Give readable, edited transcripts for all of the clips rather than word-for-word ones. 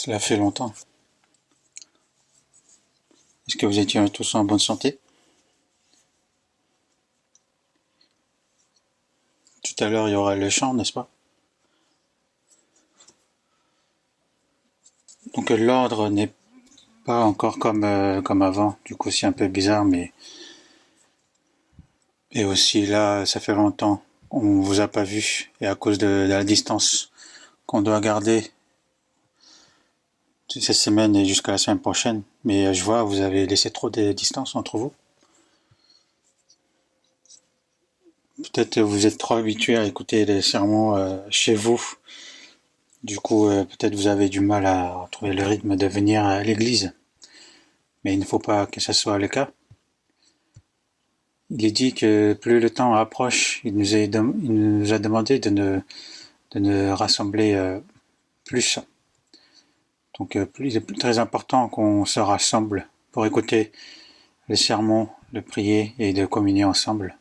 Cela fait longtemps. Est-ce que vous étiez tous en bonne santé? Tout à l'heure, il y aura le chant, n'est-ce pas? Donc l'ordre n'est pas encore comme avant. Du coup, c'est un peu bizarre, mais... Et aussi, là, ça fait longtemps. On vous a pas vu. Et à cause de la distance qu'on doit garder cette semaine et jusqu'à la semaine prochaine. Mais je vois, vous avez laissé trop de distance entre vous. Peut-être vous êtes trop habitué à écouter les sermons chez vous. Du coup, peut-être vous avez du mal à trouver le rythme de venir à l'église. Mais il ne faut pas que ce soit le cas. Il est dit que plus le temps approche, il nous a demandé de ne rassembler plus. Donc il est très important qu'on se rassemble pour écouter les sermons, de prier et de communier ensemble.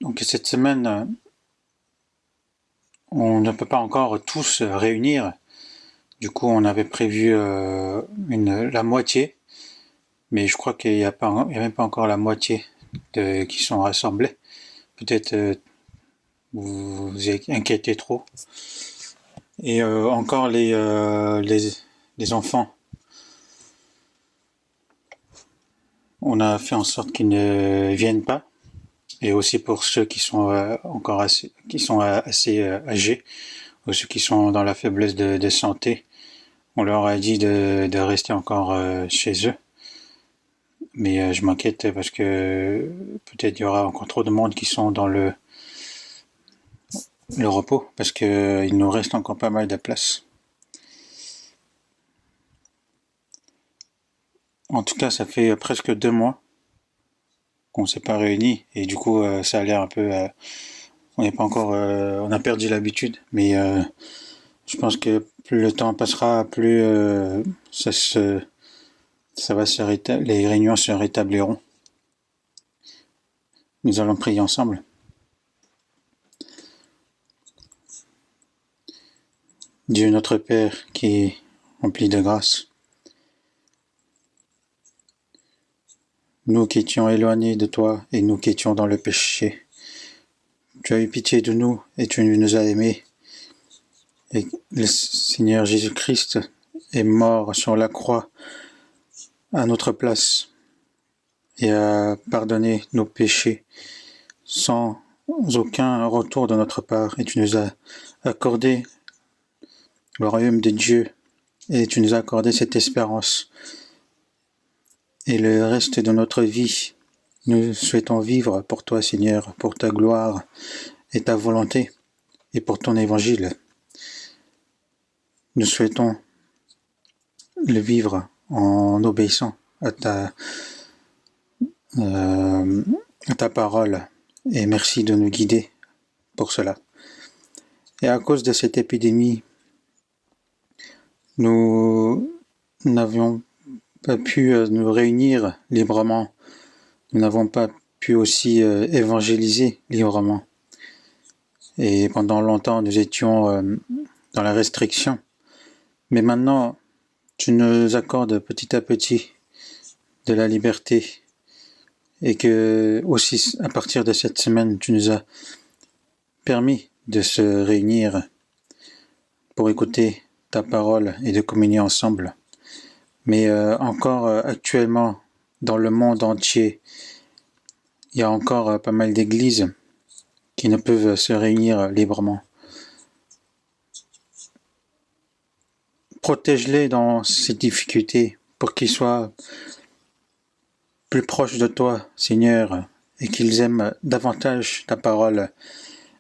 Donc cette semaine, on ne peut pas encore tous réunir. Du coup, on avait prévu la moitié, mais je crois qu'il n'y a même pas encore la moitié qui sont rassemblés. Peut-être vous vous inquiétez trop. Et encore les enfants. On a fait en sorte qu'ils ne viennent pas. Et aussi pour ceux qui sont encore assez âgés, ou ceux qui sont dans la faiblesse de santé, on leur a dit de rester encore chez eux. Mais je m'inquiète parce que peut-être il y aura encore trop de monde qui sont dans le repos, parce qu'il nous reste encore pas mal de place. En tout cas, ça fait presque 2 mois qu'on s'est pas réunis, et du coup, ça a l'air un peu... on n'est pas encore... on a perdu l'habitude, mais je pense que plus le temps passera, plus les réunions se rétabliront. Nous allons prier ensemble. Dieu notre Père qui est rempli de grâce, nous qui étions éloignés de toi et nous qui étions dans le péché, tu as eu pitié de nous et tu nous as aimés. Et le Seigneur Jésus-Christ est mort sur la croix à notre place et a pardonné nos péchés sans aucun retour de notre part. Et tu nous as accordé le royaume de Dieu et tu nous as accordé cette espérance. Et le reste de notre vie, nous souhaitons vivre pour toi, Seigneur, pour ta gloire et ta volonté et pour ton évangile. Nous souhaitons le vivre en obéissant à ta parole, et merci de nous guider pour cela. Et à cause de cette épidémie, nous n'avions pas pu nous réunir librement. Nous n'avons pas pu aussi évangéliser librement. Et pendant longtemps, nous étions dans la restriction. Mais maintenant, tu nous accordes petit à petit de la liberté. Et que aussi, à partir de cette semaine, tu nous as permis de se réunir pour écouter ta parole et de communier ensemble. Mais encore actuellement, dans le monde entier, il y a encore pas mal d'églises qui ne peuvent se réunir librement. Protège-les dans ces difficultés pour qu'ils soient plus proches de toi, Seigneur, et qu'ils aiment davantage ta parole,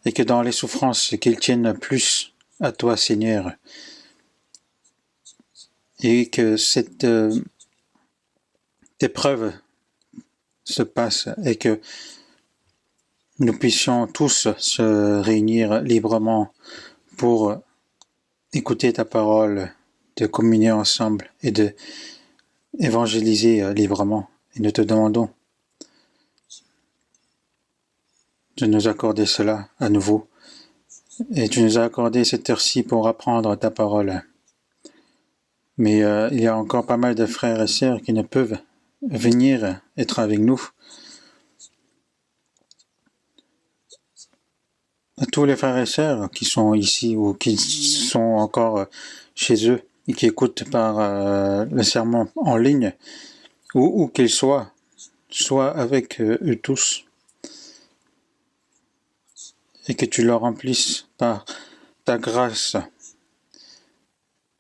et que dans les souffrances, qu'ils tiennent plus à toi, Seigneur, et que cette épreuve se passe, et que nous puissions tous se réunir librement pour écouter ta parole, de communier ensemble et de évangéliser librement. Et nous te demandons de nous accorder cela à nouveau et tu nous as accordé cette heure-ci pour apprendre ta parole. Mais il y a encore pas mal de frères et sœurs qui ne peuvent venir être avec nous. À tous les frères et sœurs qui sont ici ou qui sont encore chez eux et qui écoutent par le sermon en ligne, où qu'ils soient, sois avec eux tous, et que tu leur remplisses par ta grâce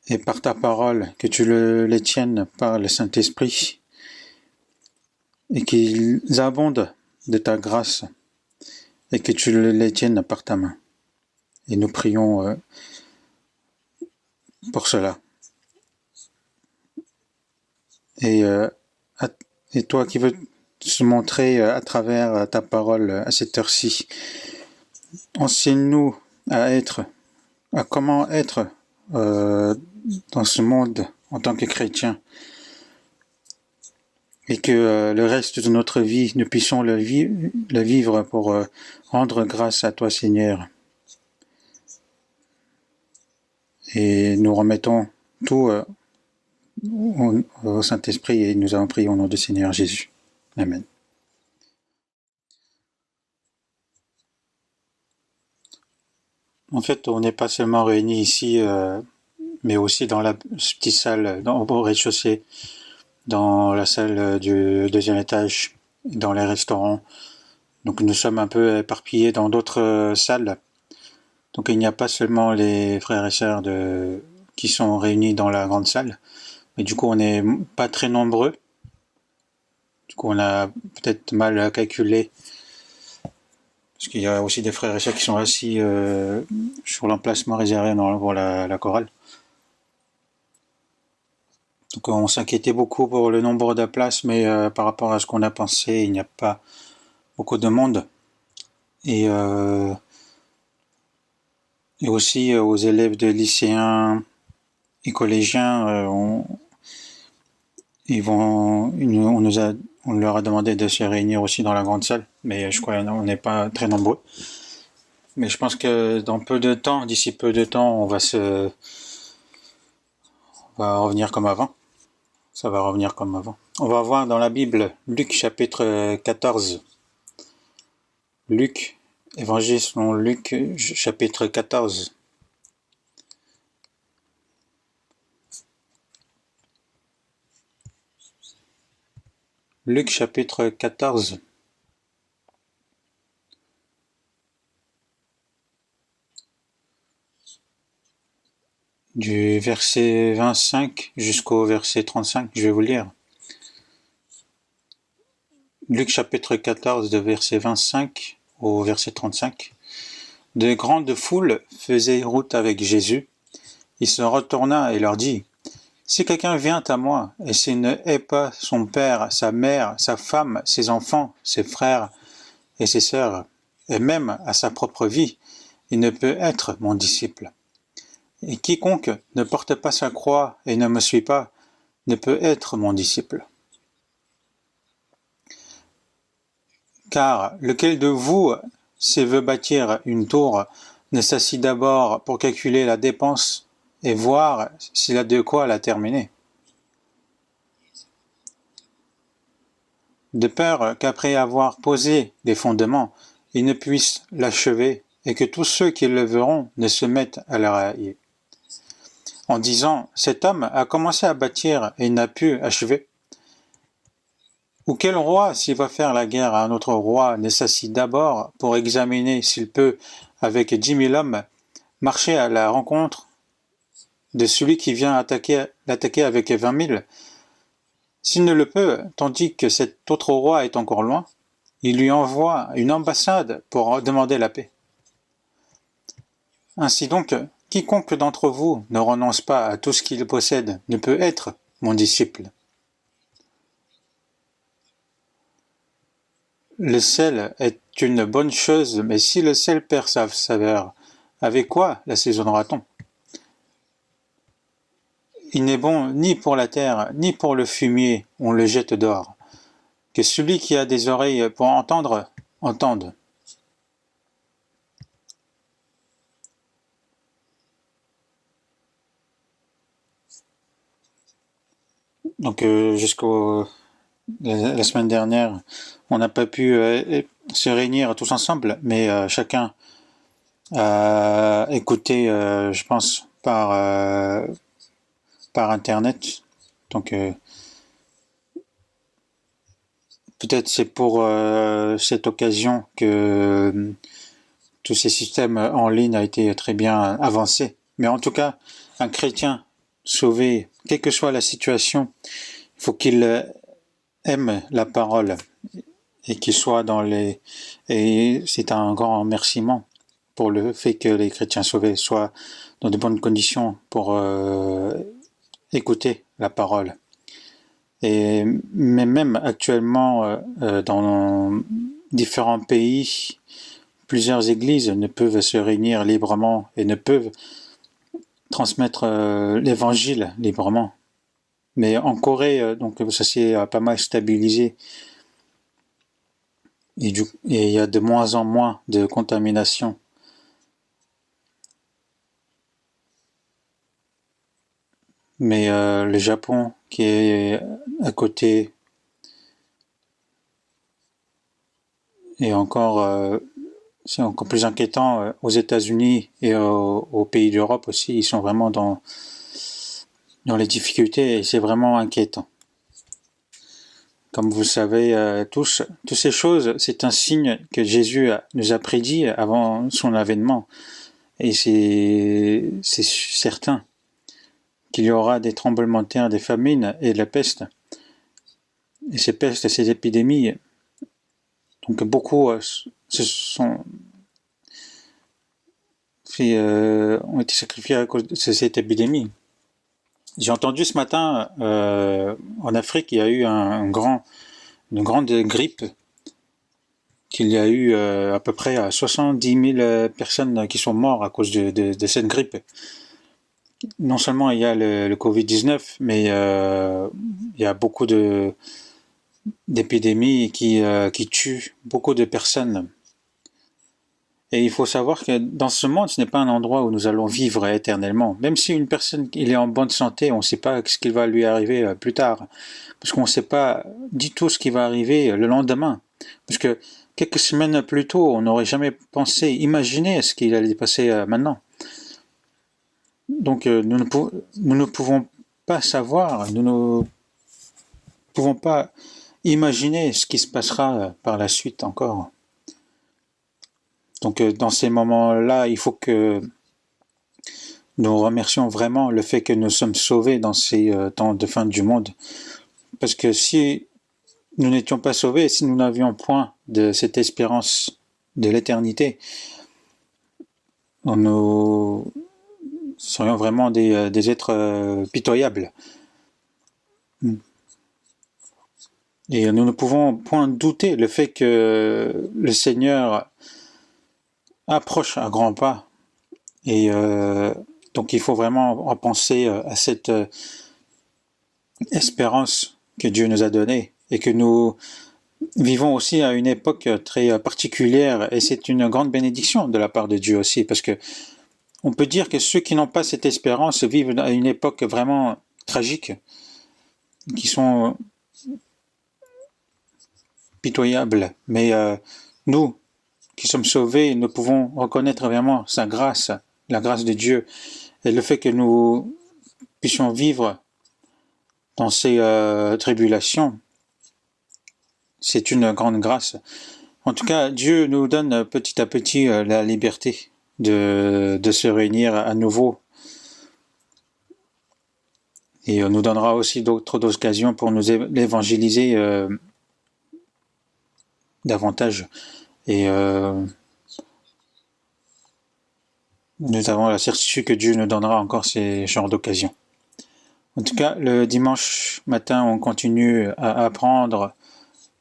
et par ta parole, que tu les tiennes par le Saint-Esprit, et qu'ils abondent de ta grâce, et que tu les tiennes par ta main. Et nous prions pour cela. Et toi qui veux se montrer à travers ta parole à cette heure-ci, enseigne-nous à comment être dans ce monde en tant que chrétien, et que le reste de notre vie, nous puissions le vivre pour rendre grâce à toi, Seigneur. Et nous remettons tout au Saint-Esprit et nous avons prié au nom du Seigneur Jésus. Amen. En fait, on n'est pas seulement réunis ici, mais aussi dans la petite salle au rez-de-chaussée, dans la salle du deuxième étage, dans les restaurants. Donc nous sommes un peu éparpillés dans d'autres salles. Donc il n'y a pas seulement les frères et sœurs qui sont réunis dans la grande salle, mais du coup on n'est pas très nombreux. Du coup on a peut-être mal calculé, parce qu'il y a aussi des frères et sœurs qui sont assis sur l'emplacement réservé pour la chorale. Donc on s'inquiétait beaucoup pour le nombre de places, mais par rapport à ce qu'on a pensé, il n'y a pas beaucoup de monde. Et aussi aux élèves de lycéens et collégiens, on leur a demandé de se réunir aussi dans la grande salle, mais je crois qu'on n'est pas très nombreux. Mais je pense que d'ici peu de temps, on va revenir comme avant. Ça va revenir comme avant. On va voir dans la Bible, Luc chapitre 14. Luc, Évangile selon Luc chapitre 14. Luc chapitre 14. Du verset 25 jusqu'au verset 35, je vais vous lire. Luc chapitre 14, de verset 25 au verset 35. De grandes foules faisaient route avec Jésus. Il se retourna et leur dit : si quelqu'un vient à moi, et s'il ne hait pas son père, sa mère, sa femme, ses enfants, ses frères et ses sœurs, et même à sa propre vie, il ne peut être mon disciple. Et quiconque ne porte pas sa croix et ne me suit pas, ne peut être mon disciple. Car lequel de vous, s'il veut bâtir une tour, ne s'assit d'abord pour calculer la dépense et voir s'il a de quoi la terminer? De peur qu'après avoir posé les fondements, il ne puisse l'achever et que tous ceux qui le verront ne se mettent à le railler. En disant, cet homme a commencé à bâtir et n'a pu achever. Ou quel roi, s'il va faire la guerre à un autre roi, ne s'assit d'abord pour examiner s'il peut, avec 10 000 hommes, marcher à la rencontre de celui qui vient l'attaquer avec 20 000? S'il ne le peut, tandis que cet autre roi est encore loin, il lui envoie une ambassade pour demander la paix. Ainsi donc, quiconque d'entre vous ne renonce pas à tout ce qu'il possède ne peut être mon disciple. Le sel est une bonne chose, mais si le sel perd sa saveur, avec quoi l'assaisonnera-t-on? Il n'est bon ni pour la terre, ni pour le fumier, on le jette dehors. Que celui qui a des oreilles pour entendre, entende. Donc la semaine dernière, on n'a pas pu se réunir tous ensemble, mais chacun a écouté, je pense, par Internet. Donc peut-être c'est pour cette occasion que tous ces systèmes en ligne a été très bien avancé. Mais en tout cas, un chrétien sauvé, quelle que soit la situation, il faut qu'il aime la parole et qu'il soit dans les... Et c'est un grand remerciement pour le fait que les chrétiens sauvés soient dans de bonnes conditions pour écouter la parole. Mais même actuellement, dans différents pays, plusieurs églises ne peuvent se réunir librement et ne peuvent transmettre l'évangile librement. Mais en Corée, donc ça s'est pas mal stabilisé et il y a de moins en moins de contamination. Mais le Japon, qui est à côté, est encore, c'est encore plus inquiétant. Aux États-Unis et aux pays d'Europe aussi, ils sont vraiment dans les difficultés et c'est vraiment inquiétant. Comme vous le savez tous, toutes ces choses, c'est un signe que Jésus nous a prédit avant son avènement. Et c'est certain qu'il y aura des tremblements de terre, des famines et de la peste. Et ces pestes et ces épidémies, donc beaucoup se sont ont été sacrifiés à cause de cette épidémie. J'ai entendu ce matin en Afrique, il y a eu une grande grippe, qu'il y a eu à peu près 70 000 personnes qui sont mortes à cause de cette grippe. Non seulement il y a le Covid-19, mais il y a beaucoup d'épidémies qui tuent beaucoup de personnes. Et il faut savoir que dans ce monde, ce n'est pas un endroit où nous allons vivre éternellement. Même si une personne il est en bonne santé, on ne sait pas ce qui va lui arriver plus tard. Parce qu'on ne sait pas du tout ce qui va arriver le lendemain. Parce que quelques semaines plus tôt, on n'aurait jamais pensé, imaginé ce qu'il allait passer maintenant. Donc nous ne pouvons pas savoir, nous ne pouvons pas imaginer ce qui se passera par la suite encore. Donc dans ces moments-là, il faut que nous remercions vraiment le fait que nous sommes sauvés dans ces temps de fin du monde. Parce que si nous n'étions pas sauvés, si nous n'avions point de cette espérance de l'éternité, nous serions vraiment des êtres pitoyables. Et nous ne pouvons point douter le fait que le Seigneur approche à grands pas. Et donc il faut vraiment repenser à cette espérance que Dieu nous a donnée et que nous vivons aussi à une époque très particulière et c'est une grande bénédiction de la part de Dieu aussi parce que on peut dire que ceux qui n'ont pas cette espérance vivent à une époque vraiment tragique, qui sont pitoyables. Mais nous, qui sommes sauvés, nous pouvons reconnaître vraiment sa grâce, la grâce de Dieu, et le fait que nous puissions vivre dans ces tribulations, c'est une grande grâce. En tout cas, Dieu nous donne petit à petit la liberté de se réunir à nouveau. Et nous donnera aussi d'autres occasions pour nous évangéliser davantage. Et nous avons la certitude que Dieu nous donnera encore ces genres d'occasions. En tout cas, le dimanche matin, on continue à apprendre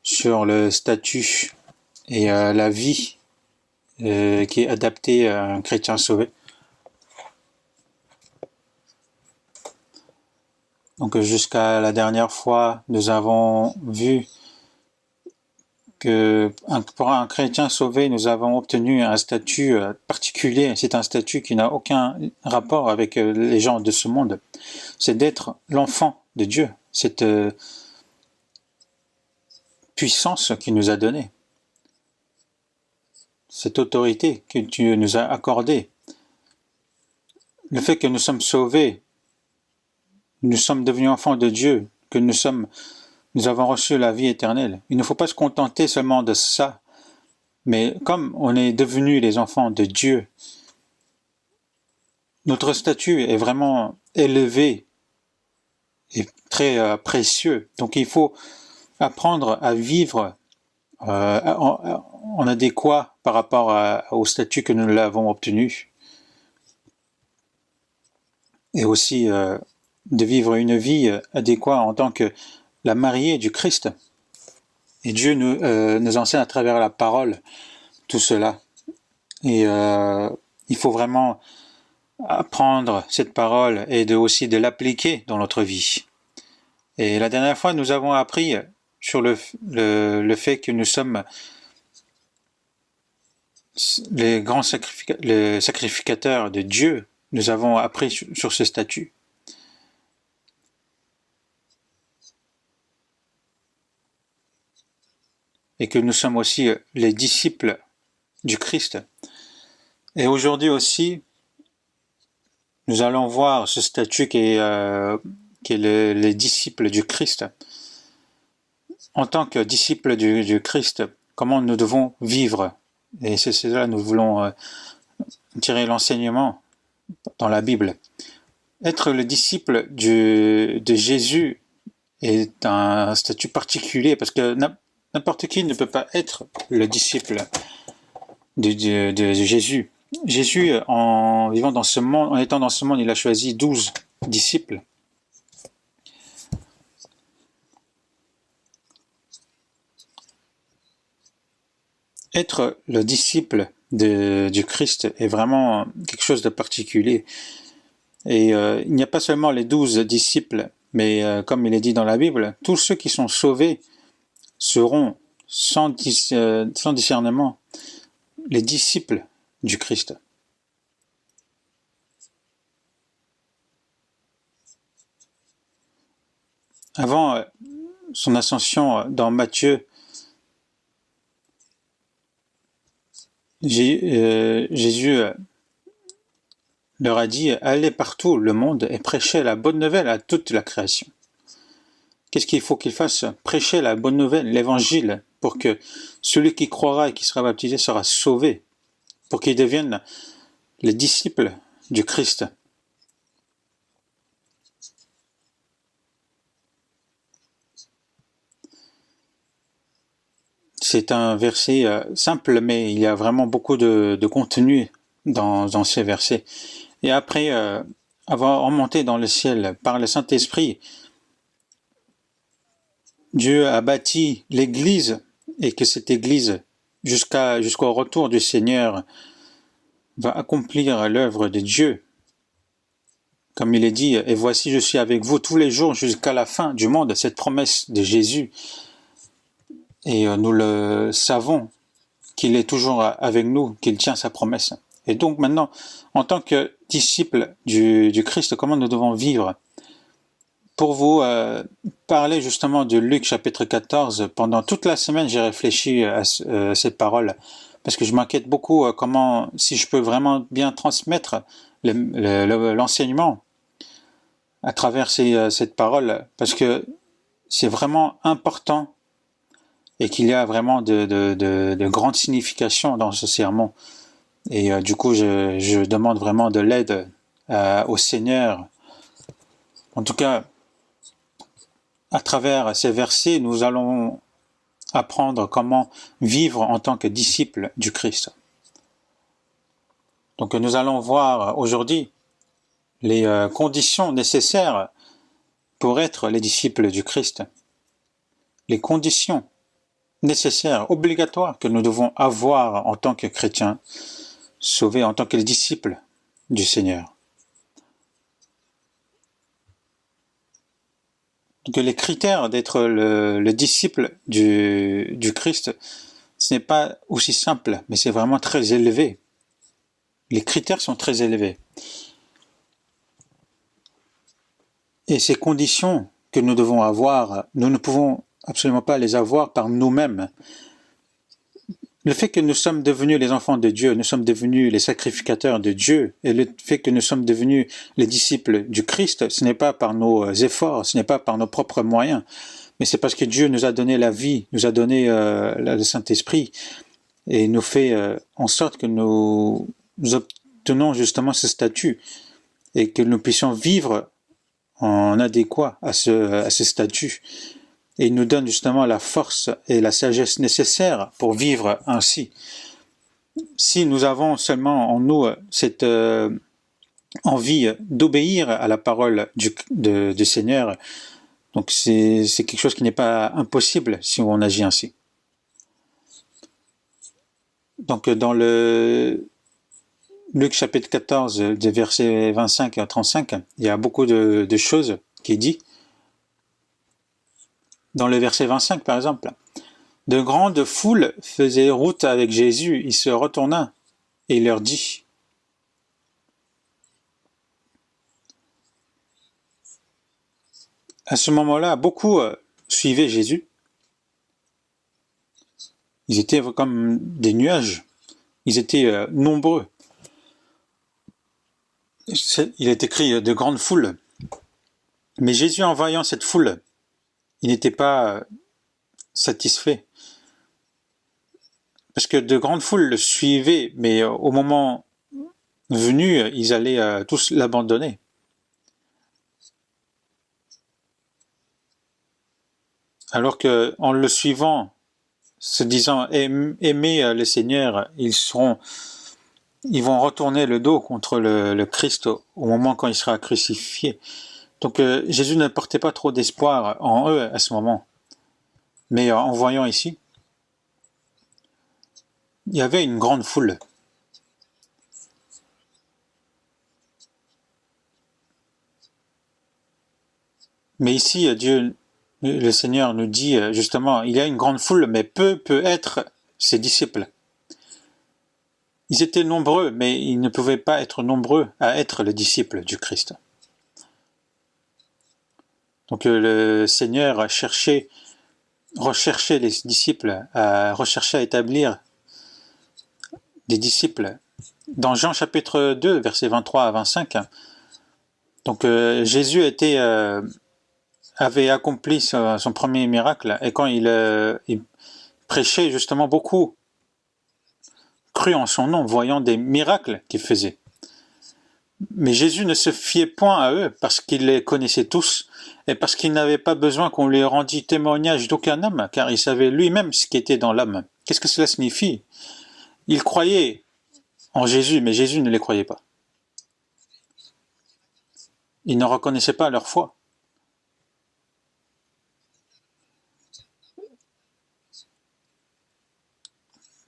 sur le statut et la vie qui est adaptée à un chrétien sauvé. Donc jusqu'à la dernière fois, nous avons vu que pour un chrétien sauvé, nous avons obtenu un statut particulier. C'est un statut qui n'a aucun rapport avec les gens de ce monde. C'est d'être l'enfant de Dieu. cette puissance qu'il nous a donnée, cette autorité que tu nous as accordée, le fait que nous sommes sauvés, nous sommes devenus enfants de Dieu, que nous avons reçu la vie éternelle. Il ne faut pas se contenter seulement de ça, mais comme on est devenus les enfants de Dieu, notre statut est vraiment élevé et très précieux. Donc il faut apprendre à vivre en adéquat par rapport au statut que nous l'avons obtenu. Et aussi de vivre une vie adéquate en tant que la mariée du Christ. Et Dieu nous enseigne à travers la parole tout cela. Et il faut vraiment apprendre cette parole et aussi de l'appliquer dans notre vie. Et la dernière fois, nous avons appris sur le fait que nous sommes les grands sacrificateurs de Dieu. Nous avons appris sur ce statut. Et que nous sommes aussi les disciples du Christ. Et aujourd'hui aussi, nous allons voir ce statut qui est les disciples du Christ. En tant que disciples du Christ, comment nous devons vivre. Et c'est cela nous voulons tirer l'enseignement dans la Bible. Être le disciple de Jésus est un statut particulier parce que n'importe qui ne peut pas être le disciple de Jésus. Jésus, en vivant dans ce monde, en étant dans ce monde, il a choisi 12 disciples. Être le disciple du Christ est vraiment quelque chose de particulier. Et il n'y a pas seulement les 12 disciples, mais comme il est dit dans la Bible, tous ceux qui sont sauvés seront sans discernement les disciples du Christ. Avant son ascension dans Matthieu, Jésus leur a dit « Allez partout le monde et prêchez la bonne nouvelle à toute la création ». Qu'est-ce qu'il faut qu'ils fassent? Prêcher la bonne nouvelle, l'évangile, pour que celui qui croira et qui sera baptisé sera sauvé, pour qu'ils deviennent les disciples du Christ. C'est un verset simple, mais il y a vraiment beaucoup de contenu dans ces versets. Et après avoir remonté dans le ciel par le Saint-Esprit, Dieu a bâti l'Église et que cette Église, jusqu'au retour du Seigneur, va accomplir l'œuvre de Dieu. Comme il est dit, « Et voici, je suis avec vous tous les jours jusqu'à la fin du monde », cette promesse de Jésus. Et nous le savons, qu'il est toujours avec nous, qu'il tient sa promesse. Et donc maintenant, en tant que disciples du Christ, comment nous devons vivre? Pour vous parler justement de Luc chapitre 14, pendant toute la semaine, j'ai réfléchi à cette parole, parce que je m'inquiète beaucoup si je peux vraiment bien transmettre l'enseignement à travers cette parole, parce que c'est vraiment important et qu'il y a vraiment de grandes significations dans ce sermon. Et du coup, je demande vraiment de l'aide au Seigneur. En tout cas, à travers ces versets, nous allons apprendre comment vivre en tant que disciples du Christ. Donc nous allons voir aujourd'hui les conditions nécessaires pour être les disciples du Christ. Les conditions nécessaires, obligatoires que nous devons avoir en tant que chrétiens sauvés, en tant que disciples du Seigneur. Donc les critères d'être le disciple du Christ, ce n'est pas aussi simple, mais c'est vraiment très élevé. Les critères sont très élevés. Et ces conditions que nous devons avoir, nous ne pouvons absolument pas les avoir par nous-mêmes. Le fait que nous sommes devenus les enfants de Dieu, nous sommes devenus les sacrificateurs de Dieu, et le fait que nous sommes devenus les disciples du Christ, ce n'est pas par nos efforts, ce n'est pas par nos propres moyens, mais c'est parce que Dieu nous a donné la vie, nous a donné le Saint-Esprit, et nous fait en sorte que nous obtenons justement ce statut, et que nous puissions vivre en adéquat à ce statut. Et il nous donne justement la force et la sagesse nécessaires pour vivre ainsi. Si nous avons seulement en nous cette envie d'obéir à la parole du Seigneur, donc c'est quelque chose qui n'est pas impossible si on agit ainsi. Donc dans le Luc chapitre 14, des versets 25 à 35, il y a beaucoup de choses qui est dit. Dans le verset 25, par exemple, « De grandes foules faisaient route avec Jésus. Il se retourna et il leur dit, » À ce moment-là, beaucoup suivaient Jésus. Ils étaient comme des nuages. Ils étaient nombreux. Il est écrit de grandes foules. Mais Jésus, en voyant cette foule, il n'était pas satisfait. Parce que de grandes foules le suivaient, mais au moment venu, ils allaient tous l'abandonner. Alors qu'en le suivant, se disant aimer le Seigneur, ils vont retourner le dos contre le Christ au moment quand il sera crucifié. Donc Jésus ne portait pas trop d'espoir en eux à ce moment. Mais en voyant ici, il y avait une grande foule. Mais ici, Dieu, le Seigneur nous dit justement, il y a une grande foule, mais peu peut être ses disciples. Ils étaient nombreux, mais ils ne pouvaient pas être nombreux à être les disciples du Christ. Donc le Seigneur recherchait les disciples, recherchait à établir des disciples. Dans Jean chapitre 2, versets 23 à 25, donc Jésus avait accompli son premier miracle, et quand il prêchait, justement, beaucoup cru en son nom, voyant des miracles qu'il faisait. Mais Jésus ne se fiait point à eux, parce qu'il les connaissait tous, et parce qu'il n'avait pas besoin qu'on lui rendît témoignage d'aucun homme, car il savait lui-même ce qui était dans l'homme. Qu'est-ce que cela signifie? Ils croyaient en Jésus, mais Jésus ne les croyait pas. Ils ne reconnaissaient pas leur foi.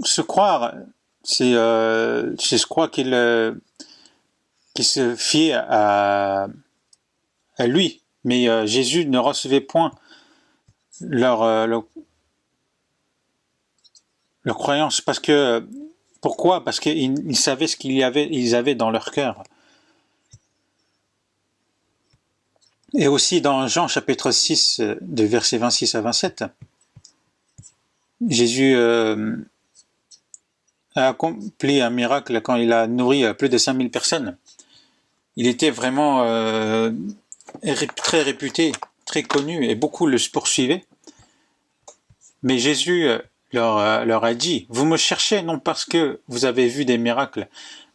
Se croire, c'est je crois qu'il se fiait à lui, mais Jésus ne recevait point leur croyance, parce que pourquoi? Parce qu'ils savaient ce qu'ils avaient dans leur cœur. Et aussi dans Jean chapitre 6, de versets 26 à 27, Jésus a accompli un miracle quand il a nourri plus de 5000 personnes. Il était vraiment très réputé, très connu, et beaucoup le poursuivaient. Mais Jésus leur a dit, « Vous me cherchez non parce que vous avez vu des miracles,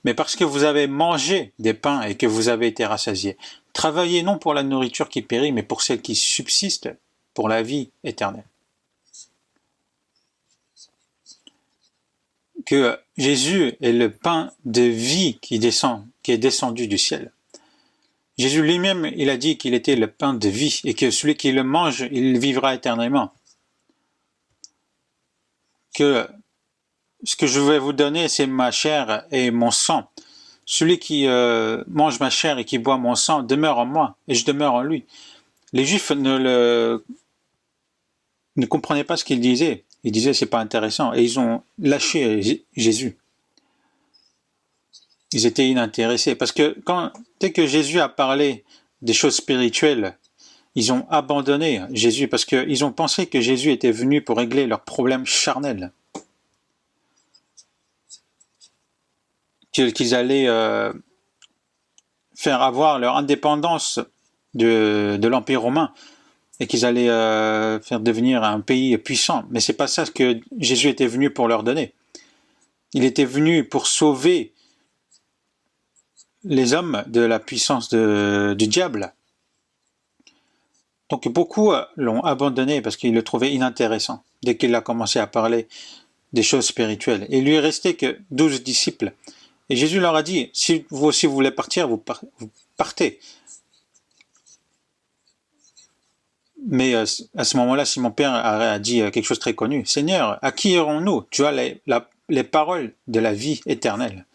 mais parce que vous avez mangé des pains et que vous avez été rassasiés. Travaillez non pour la nourriture qui périt, mais pour celle qui subsiste, pour la vie éternelle. » Que Jésus est le pain de vie qui est descendu du ciel. Jésus lui-même, il a dit qu'il était le pain de vie et que celui qui le mange, il vivra éternellement. Que ce que je vais vous donner, c'est ma chair et mon sang. Celui qui mange ma chair et qui boit mon sang demeure en moi et je demeure en lui. Les Juifs ne comprenaient pas ce qu'il disait. Ils disaient c'est pas intéressant et ils ont lâché Jésus. Ils étaient inintéressés parce que dès que Jésus a parlé des choses spirituelles Ils ont abandonné Jésus parce qu'ils ont pensé que Jésus était venu pour régler leurs problèmes charnels. Qu'ils allaient faire avoir leur indépendance de l'Empire romain et qu'ils allaient faire devenir un pays puissant. Mais c'est pas ça que Jésus était venu pour leur donner. Il était venu pour sauver les hommes de la puissance du diable. Donc beaucoup l'ont abandonné parce qu'ils le trouvaient inintéressant dès qu'il a commencé à parler des choses spirituelles. Et il lui est resté que 12 disciples. Et Jésus leur a dit, si vous aussi vous voulez partir, vous partez. Mais à ce moment-là, Simon Pierre a dit quelque chose de très connu. Seigneur, à qui irons-nous? Tu as les paroles de la vie éternelle.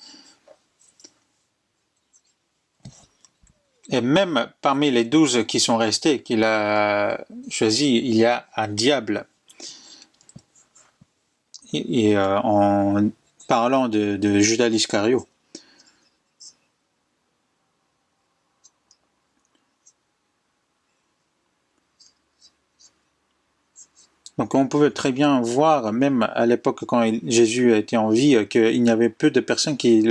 Et même parmi les 12 qui sont restés, qu'il a choisi, il y a un diable. Et en parlant de Judas l'Iscario. Donc on pouvait très bien voir, même à l'époque quand Jésus était en vie, qu'il n'y avait peu de personnes qui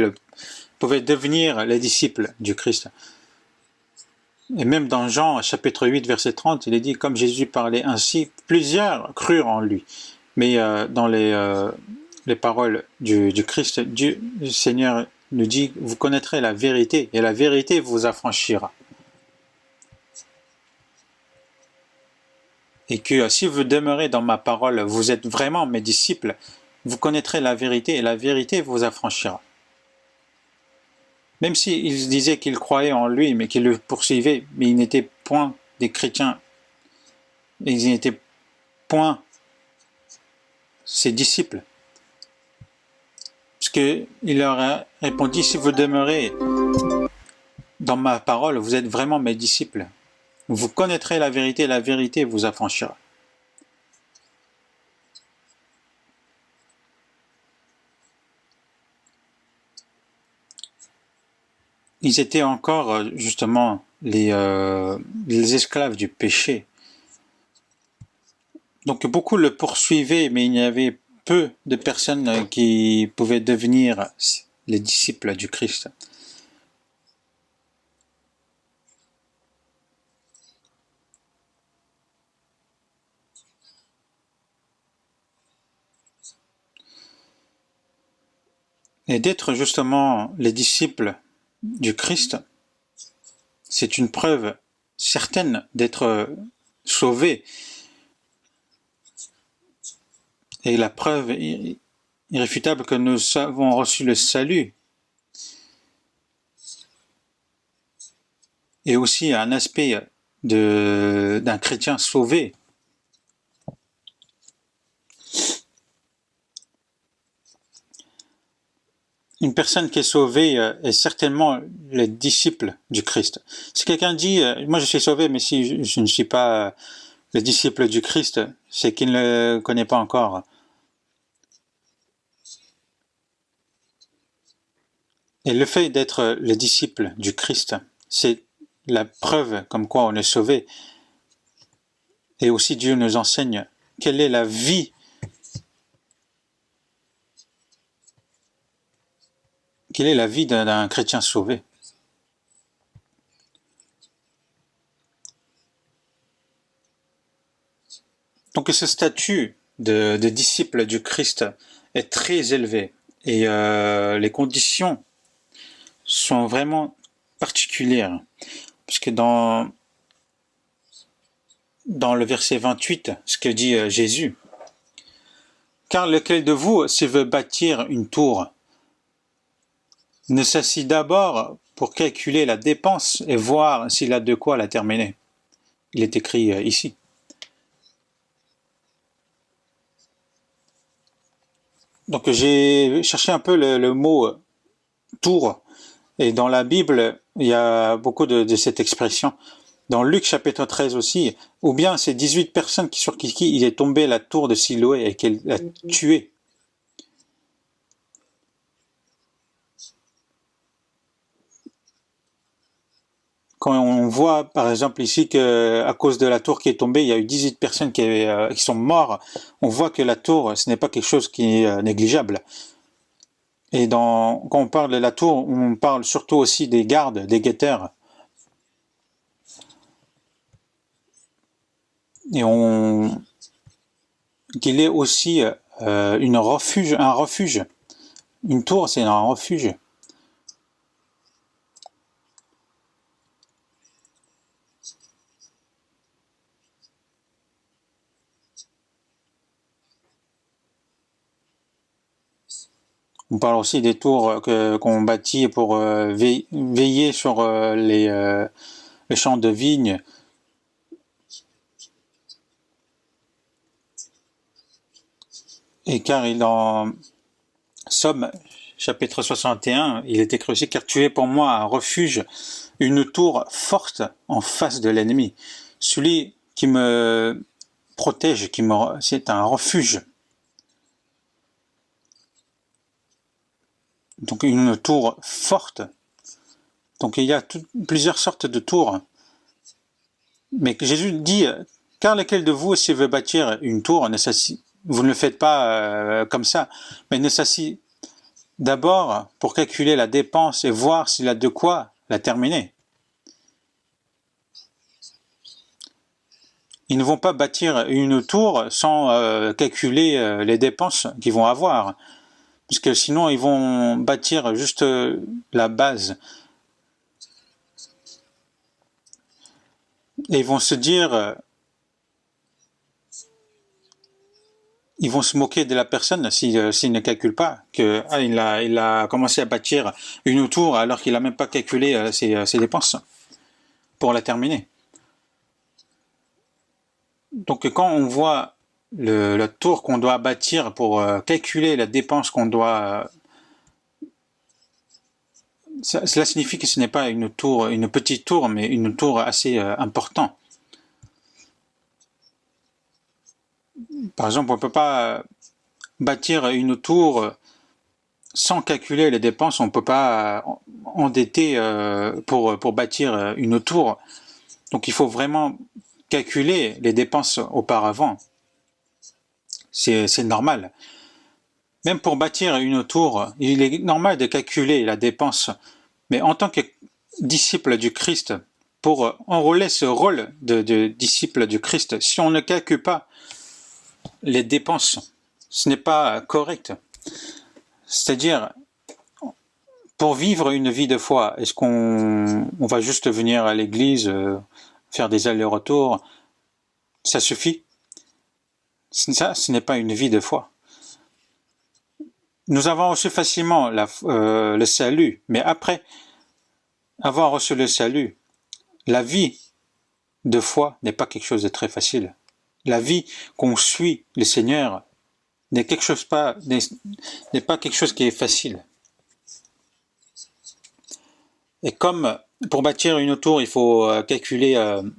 pouvaient devenir les disciples du Christ. Et même dans Jean, chapitre 8, verset 30, il est dit, comme Jésus parlait ainsi, plusieurs crurent en lui. Mais dans les paroles du Christ, Dieu, le Seigneur nous dit, vous connaîtrez la vérité, et la vérité vous affranchira. Et que si vous demeurez dans ma parole, vous êtes vraiment mes disciples, vous connaîtrez la vérité, et la vérité vous affranchira. Même s'ils disaient qu'ils croyaient en lui, mais qu'ils le poursuivaient, mais ils n'étaient point des chrétiens, ils n'étaient point ses disciples. Parce qu'il leur a répondu, si vous demeurez dans ma parole, vous êtes vraiment mes disciples. Vous connaîtrez la vérité vous affranchira. Ils étaient encore justement les esclaves du péché. Donc beaucoup le poursuivaient, mais il y avait peu de personnes qui pouvaient devenir les disciples du Christ. Et d'être justement les disciples du Christ, c'est une preuve certaine d'être sauvé. Et la preuve irréfutable que nous avons reçu le salut. Et aussi un aspect d'un chrétien sauvé. Une personne qui est sauvée est certainement le disciple du Christ. Si quelqu'un dit « moi je suis sauvé, mais si je ne suis pas le disciple du Christ », c'est qu'il ne le connaît pas encore. Et le fait d'être le disciple du Christ, c'est la preuve comme quoi on est sauvé. Et aussi Dieu nous enseigne quelle est la vie d'un chrétien sauvé. Donc ce statut de disciple du Christ est très élevé et les conditions sont vraiment particulières. Parce que dans le verset 28, ce que dit Jésus, « Car lequel de vous, s'il veut bâtir une tour, ne s'assit d'abord pour calculer la dépense et voir s'il a de quoi la terminer. » Il est écrit ici. Donc j'ai cherché un peu le mot tour, et dans la Bible, il y a beaucoup de cette expression. Dans Luc chapitre 13 aussi, ou bien c'est 18 personnes sur qui il est tombé la tour de Siloé et qu'elle l'a tué. quand on voit, par exemple, ici qu'à cause de la tour qui est tombée, il y a eu 18 personnes qui sont mortes, on voit que la tour, ce n'est pas quelque chose qui est négligeable. Et quand on parle de la tour, on parle surtout aussi des gardes, des guetteurs. Et qu'il est aussi un refuge. Une tour, c'est un refuge. On parle aussi des tours qu'on bâtit pour veiller sur les champs de vignes. Et car en Somme, chapitre 61, il est écrit aussi, car tu es pour moi un refuge, une tour forte en face de l'ennemi. Celui qui me protège, c'est un refuge. Donc une tour forte. Donc il y a plusieurs sortes de tours. Mais Jésus dit, car lequel de vous, s'il veut bâtir une tour, vous ne le faites pas comme ça, mais nécessite d'abord pour calculer la dépense et voir s'il a de quoi la terminer. Ils ne vont pas bâtir une tour sans calculer les dépenses qu'ils vont avoir, puisque sinon ils vont bâtir juste la base. Et ils vont se dire, ils vont se moquer de la personne s'il ne calcule pas qu'il a commencé à bâtir une tour alors qu'il n'a même pas calculé ses dépenses pour la terminer. Donc quand on voit la tour qu'on doit bâtir pour calculer la dépense qu'on doit... cela signifie que ce n'est pas une petite tour, mais une tour assez importante. Par exemple, on ne peut pas bâtir une tour sans calculer les dépenses. On ne peut pas endetter pour bâtir une tour. Donc il faut vraiment calculer les dépenses auparavant. C'est normal. Même pour bâtir une tour, il est normal de calculer la dépense. Mais en tant que disciple du Christ, pour enrôler ce rôle de disciple du Christ, si on ne calcule pas les dépenses, ce n'est pas correct. C'est-à-dire, pour vivre une vie de foi, est-ce qu'on va juste venir à l'église, faire des allers-retours? Ça suffit? Ça, ce n'est pas une vie de foi. Nous avons reçu facilement le salut, mais après avoir reçu le salut, la vie de foi n'est pas quelque chose de très facile. La vie qu'on suit le Seigneur n'est pas quelque chose qui est facile. Et comme pour bâtir une tour, il faut calculer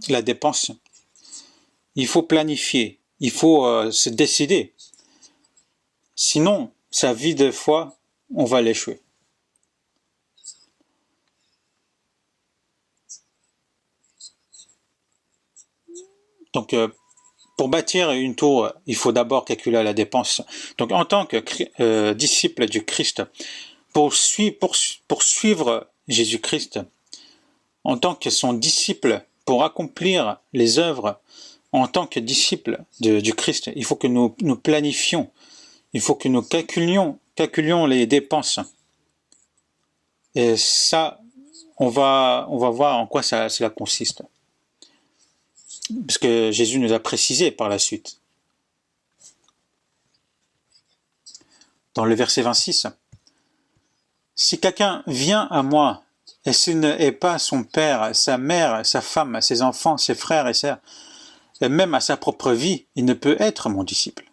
la dépense, il faut planifier, il faut se décider. Sinon, sa vie de foi, on va l'échouer. Donc, pour bâtir une tour, il faut d'abord calculer la dépense. Donc, en tant que disciple du Christ, pour suivre Jésus-Christ, en tant que son disciple, pour accomplir les œuvres, en tant que disciple du Christ, il faut que nous planifions, il faut que nous calculions les dépenses. Et ça, on va voir en quoi cela consiste. Parce que Jésus nous a précisé par la suite. Dans le verset 26, « Si quelqu'un vient à moi, et s'il n'est pas son père, sa mère, sa femme, ses enfants, ses frères et sœurs, et même à sa propre vie, il ne peut être mon disciple. »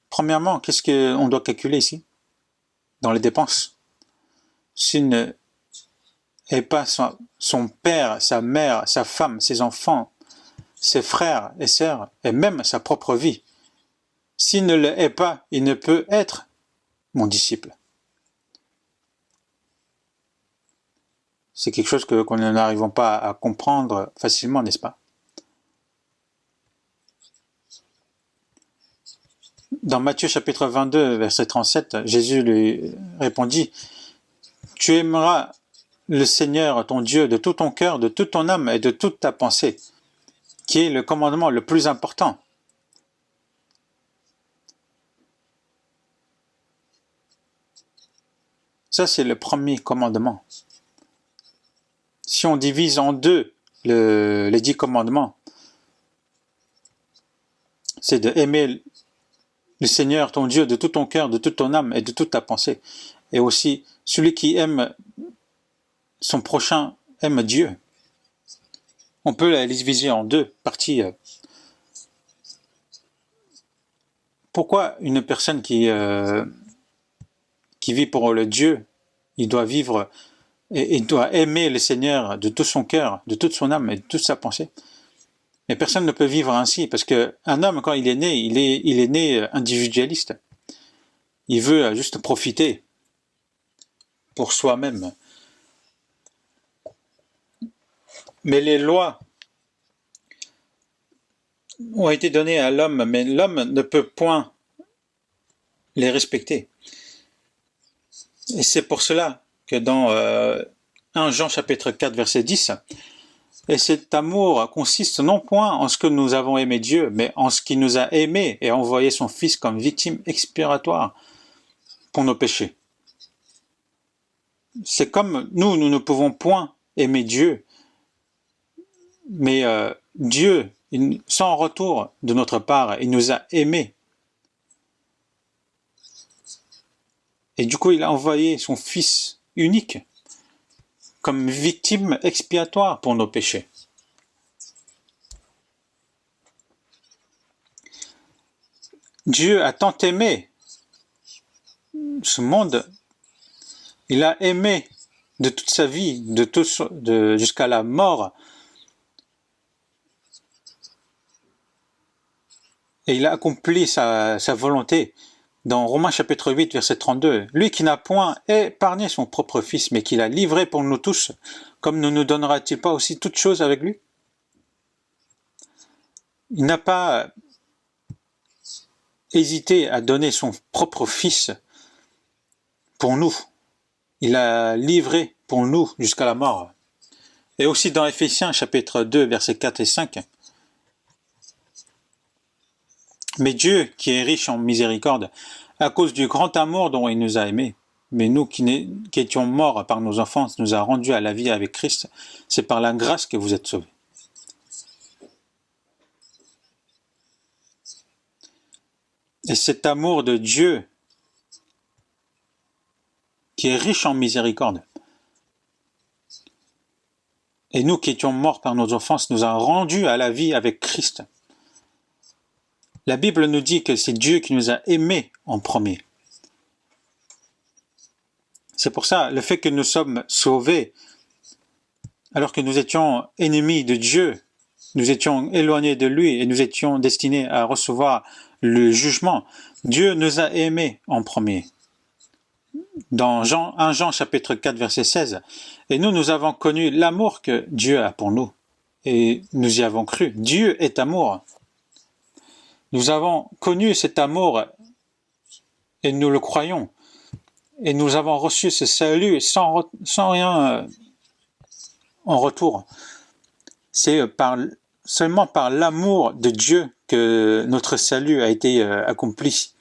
Premièrement, qu'est-ce qu'on doit calculer ici, dans les dépenses? S'il ne est pas son père, sa mère, sa femme, ses enfants, ses frères et sœurs, et même sa propre vie, s'il ne l'est pas, il ne peut être mon disciple. C'est quelque chose qu'on n'arrive pas à comprendre facilement, n'est-ce pas? Dans Matthieu chapitre 22, verset 37, Jésus lui répondit, « Tu aimeras le Seigneur, ton Dieu, de tout ton cœur, de toute ton âme et de toute ta pensée, qui est le commandement le plus important. » Ça, c'est le premier commandement. Si on divise en deux les 10 commandements, c'est de aimer le Seigneur, ton Dieu, de tout ton cœur, de toute ton âme et de toute ta pensée. Et aussi, celui qui aime son prochain aime Dieu. On peut les diviser en deux parties. Pourquoi une personne qui vit pour le Dieu, il doit vivre et il doit aimer le Seigneur de tout son cœur, de toute son âme et de toute sa pensée? Mais personne ne peut vivre ainsi, parce qu'un homme, quand il est né, il est né individualiste. Il veut juste profiter pour soi-même. Mais les lois ont été données à l'homme, mais l'homme ne peut point les respecter. Et c'est pour cela que dans 1 Jean chapitre 4 verset 10, et cet amour consiste non point en ce que nous avons aimé Dieu, mais en ce qu'il nous a aimés et envoyé son Fils comme victime expiatoire pour nos péchés. C'est comme nous ne pouvons point aimer Dieu, mais Dieu, sans retour de notre part, il nous a aimés. Et du coup, il a envoyé son Fils unique comme victime expiatoire pour nos péchés. Dieu a tant aimé ce monde, il a aimé de toute sa vie, jusqu'à la mort, et il a accompli sa volonté. Dans Romains chapitre 8, verset 32, « Lui qui n'a point épargné son propre Fils, mais qui l'a livré pour nous tous, comme ne nous donnera-t-il pas aussi toutes choses avec lui ?» Il n'a pas hésité à donner son propre Fils pour nous. Il l'a livré pour nous jusqu'à la mort. Et aussi dans Éphésiens chapitre 2, versets 4 et 5, « Mais Dieu, qui est riche en miséricorde, à cause du grand amour dont il nous a aimés, mais nous qui étions morts par nos offenses, nous a rendus à la vie avec Christ. C'est par la grâce que vous êtes sauvés. » Et cet amour de Dieu, qui est riche en miséricorde, et nous qui étions morts par nos offenses, nous a rendus à la vie avec Christ. La Bible nous dit que c'est Dieu qui nous a aimés en premier. C'est pour ça, le fait que nous sommes sauvés, alors que nous étions ennemis de Dieu, nous étions éloignés de lui et nous étions destinés à recevoir le jugement, Dieu nous a aimés en premier. Dans 1 Jean chapitre 4 verset 16, « Et nous avons connu l'amour que Dieu a pour nous, et nous y avons cru. Dieu est amour. » Nous avons connu cet amour et nous le croyons. Et nous avons reçu ce salut sans rien en retour. C'est seulement par l'amour de Dieu que notre salut a été accompli.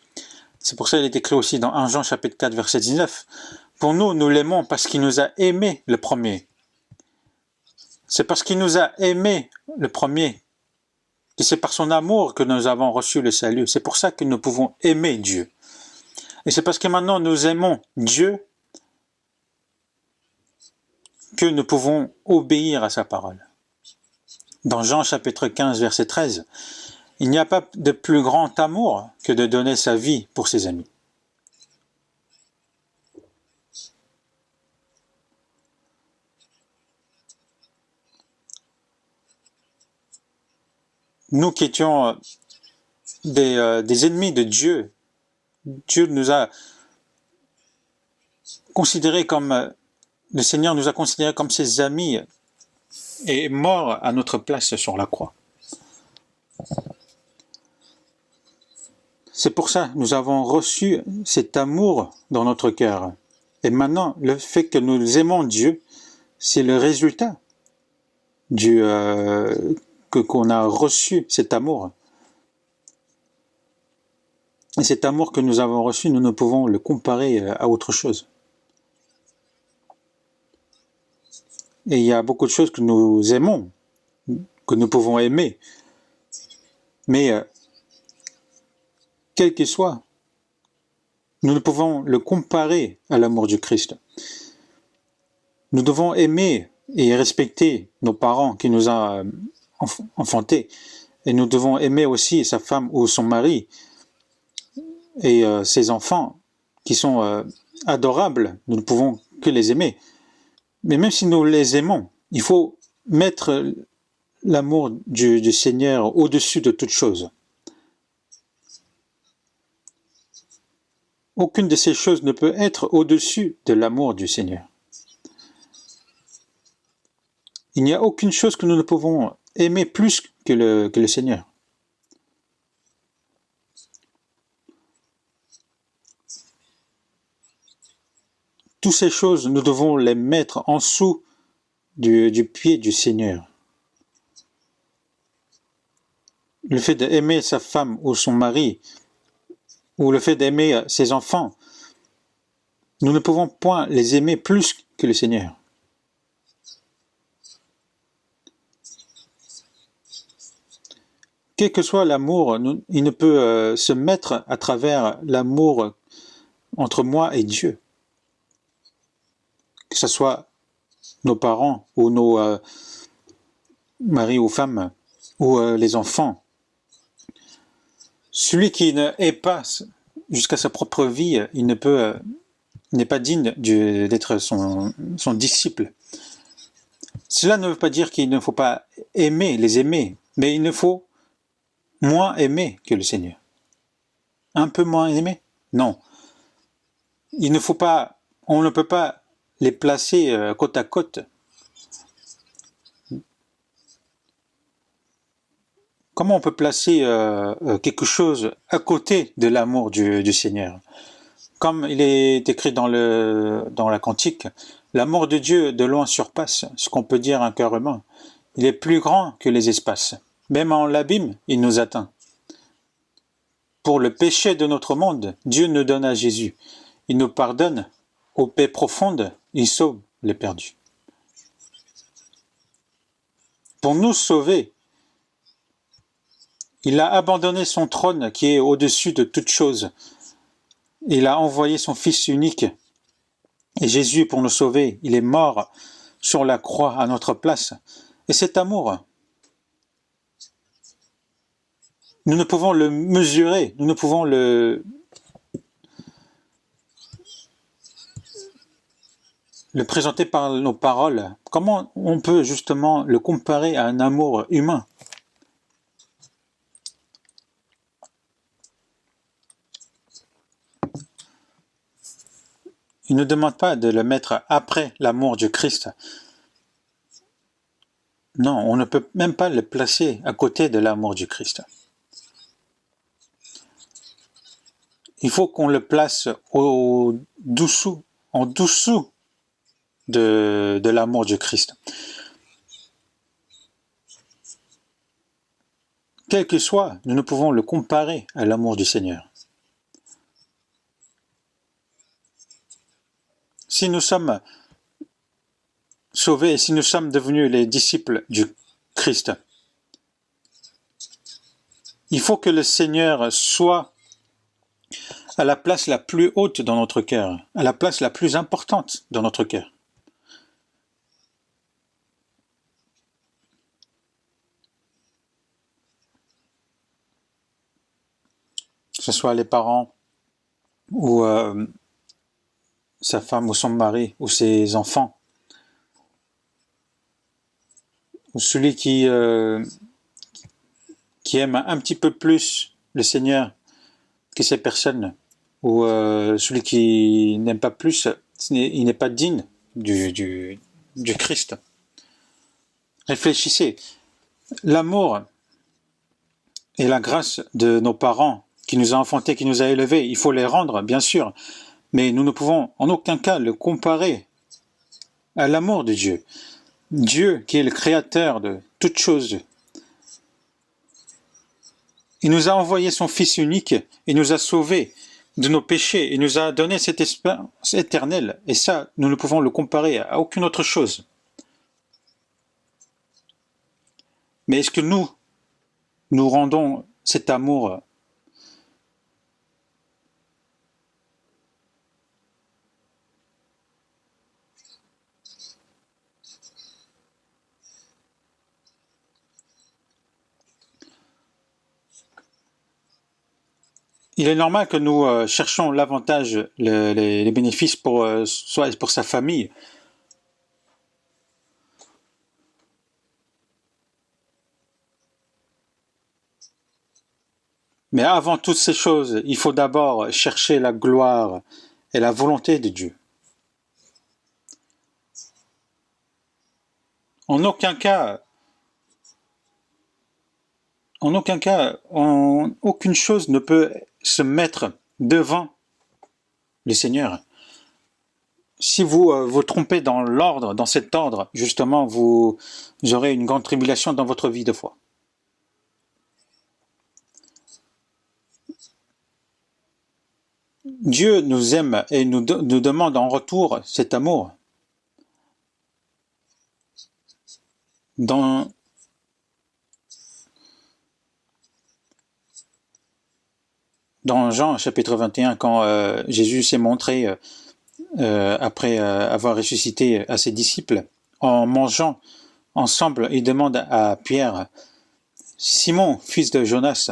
C'est pour ça qu'il est écrit aussi dans 1 Jean chapitre 4 verset 19. Pour nous, nous l'aimons parce qu'il nous a aimés le premier. C'est parce qu'il nous a aimés le premier. Et c'est par son amour que nous avons reçu le salut. C'est pour ça que nous pouvons aimer Dieu. Et c'est parce que maintenant nous aimons Dieu que nous pouvons obéir à sa parole. Dans Jean chapitre 15 verset 13, il n'y a pas de plus grand amour que de donner sa vie pour ses amis. Nous qui étions des ennemis de Dieu, Dieu nous a considérés comme le Seigneur nous a considérés comme ses amis et est mort à notre place sur la croix. C'est pour ça que nous avons reçu cet amour dans notre cœur. Et maintenant, le fait que nous aimons Dieu, c'est le résultat qu'on a reçu cet amour. Et cet amour que nous avons reçu, nous ne pouvons le comparer à autre chose. Et il y a beaucoup de choses que nous aimons, que nous pouvons aimer. Mais quel qu'il soit, nous ne pouvons le comparer à l'amour du Christ. Nous devons aimer et respecter nos parents qui nous ont enfantés. Et nous devons aimer aussi sa femme ou son mari et ses enfants qui sont adorables. Nous ne pouvons que les aimer. Mais même si nous les aimons, il faut mettre l'amour du Seigneur au-dessus de toute chose. Aucune de ces choses ne peut être au-dessus de l'amour du Seigneur. Il n'y a aucune chose que nous ne pouvons aimer plus que le Seigneur. Toutes ces choses, nous devons les mettre en dessous du pied du Seigneur. Le fait d'aimer sa femme ou son mari, ou le fait d'aimer ses enfants, nous ne pouvons point les aimer plus que le Seigneur. Quel que soit l'amour, il ne peut se mettre à travers l'amour entre moi et Dieu. Que ce soit nos parents ou nos maris ou femmes ou les enfants. Celui qui ne hait pas jusqu'à sa propre vie, il n'est pas digne d'être son disciple. Cela ne veut pas dire qu'il ne faut pas les aimer, mais il ne faut moins aimer que le Seigneur. Un peu moins aimer? Non. On ne peut pas les placer côte à côte. Comment on peut placer quelque chose à côté de l'amour du Seigneur? Comme il est écrit dans la Cantique, l'amour de Dieu de loin surpasse ce qu'on peut dire un cœur humain. Il est plus grand que les espaces. Même en l'abîme, il nous atteint. Pour le péché de notre monde, Dieu nous donne à Jésus. Il nous pardonne. Aux paix profondes, il sauve les perdus. Pour nous sauver, il a abandonné son trône qui est au-dessus de toute chose. Il a envoyé son Fils unique. Et Jésus, pour nous sauver, il est mort sur la croix à notre place. Et cet amour, nous ne pouvons le mesurer, nous ne pouvons le présenter par nos paroles. Comment on peut justement le comparer à un amour humain? Il ne demande pas de le mettre après l'amour du Christ. Non, on ne peut même pas le placer à côté de l'amour du Christ. Il faut qu'on le place en dessous de l'amour du Christ. Quel que soit, nous ne pouvons le comparer à l'amour du Seigneur. Si nous sommes sauvés, si nous sommes devenus les disciples du Christ, il faut que le Seigneur soit à la place la plus haute dans notre cœur, à la place la plus importante dans notre cœur. Que ce soit les parents ou sa femme ou son mari ou ses enfants, ou celui qui aime un petit peu plus le Seigneur que ces personnes, ou celui qui n'aime pas plus, il n'est pas digne du Christ. Réfléchissez. L'amour et la grâce de nos parents qui nous a enfantés, qui nous a élevés, il faut les rendre, bien sûr, mais nous ne pouvons en aucun cas le comparer à l'amour de Dieu. Dieu qui est le créateur de toutes choses. Il nous a envoyé son Fils unique et nous a sauvés de nos péchés et nous a donné cette espérance éternelle. Et ça, nous ne pouvons le comparer à aucune autre chose. Mais est-ce que nous rendons cet amour Il est normal que nous cherchons l'avantage, les bénéfices pour soi et pour sa famille. Mais avant toutes ces choses, il faut d'abord chercher la gloire et la volonté de Dieu. En aucun cas, aucune chose ne peut se mettre devant le Seigneur. Si vous vous trompez dans l'ordre, dans cet ordre, justement, vous aurez une grande tribulation dans votre vie de foi. Dieu nous aime et nous demande en retour cet amour. Dans Jean chapitre 21, quand Jésus s'est montré après avoir ressuscité à ses disciples, en mangeant ensemble, il demande à Pierre, « Simon, fils de Jonas »,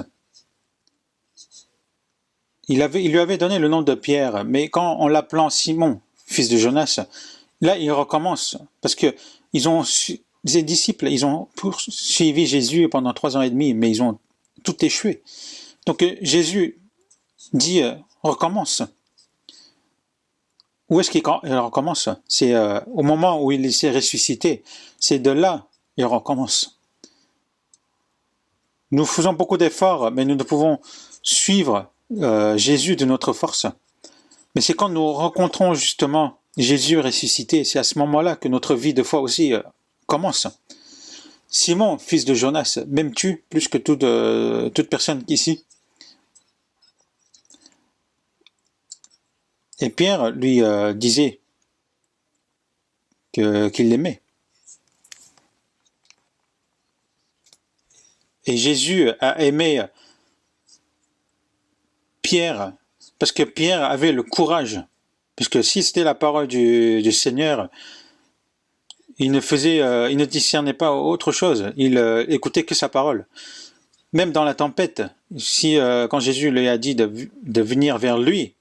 il lui avait donné le nom de Pierre, mais quand en l'appelant Simon, fils de Jonas, là il recommence, parce que les disciples, ils ont poursuivi Jésus pendant 3 ans et demi, mais ils ont tout échoué. Donc Jésus dit recommence. Où est-ce qu'il recommence? C'est au moment où il s'est ressuscité. C'est de là qu'il recommence. Nous faisons beaucoup d'efforts, mais nous ne pouvons suivre Jésus de notre force. Mais c'est quand nous rencontrons justement Jésus ressuscité, c'est à ce moment-là que notre vie de foi aussi commence. Simon, fils de Jonas, m'aimes-tu plus que toute personne ici? Et Pierre lui disait qu'il l'aimait. Et Jésus a aimé Pierre parce que Pierre avait le courage. Parce que si c'était la parole du Seigneur, il ne discernait pas autre chose. Il écoutait que sa parole. Même dans la tempête, quand Jésus lui a dit de venir vers lui,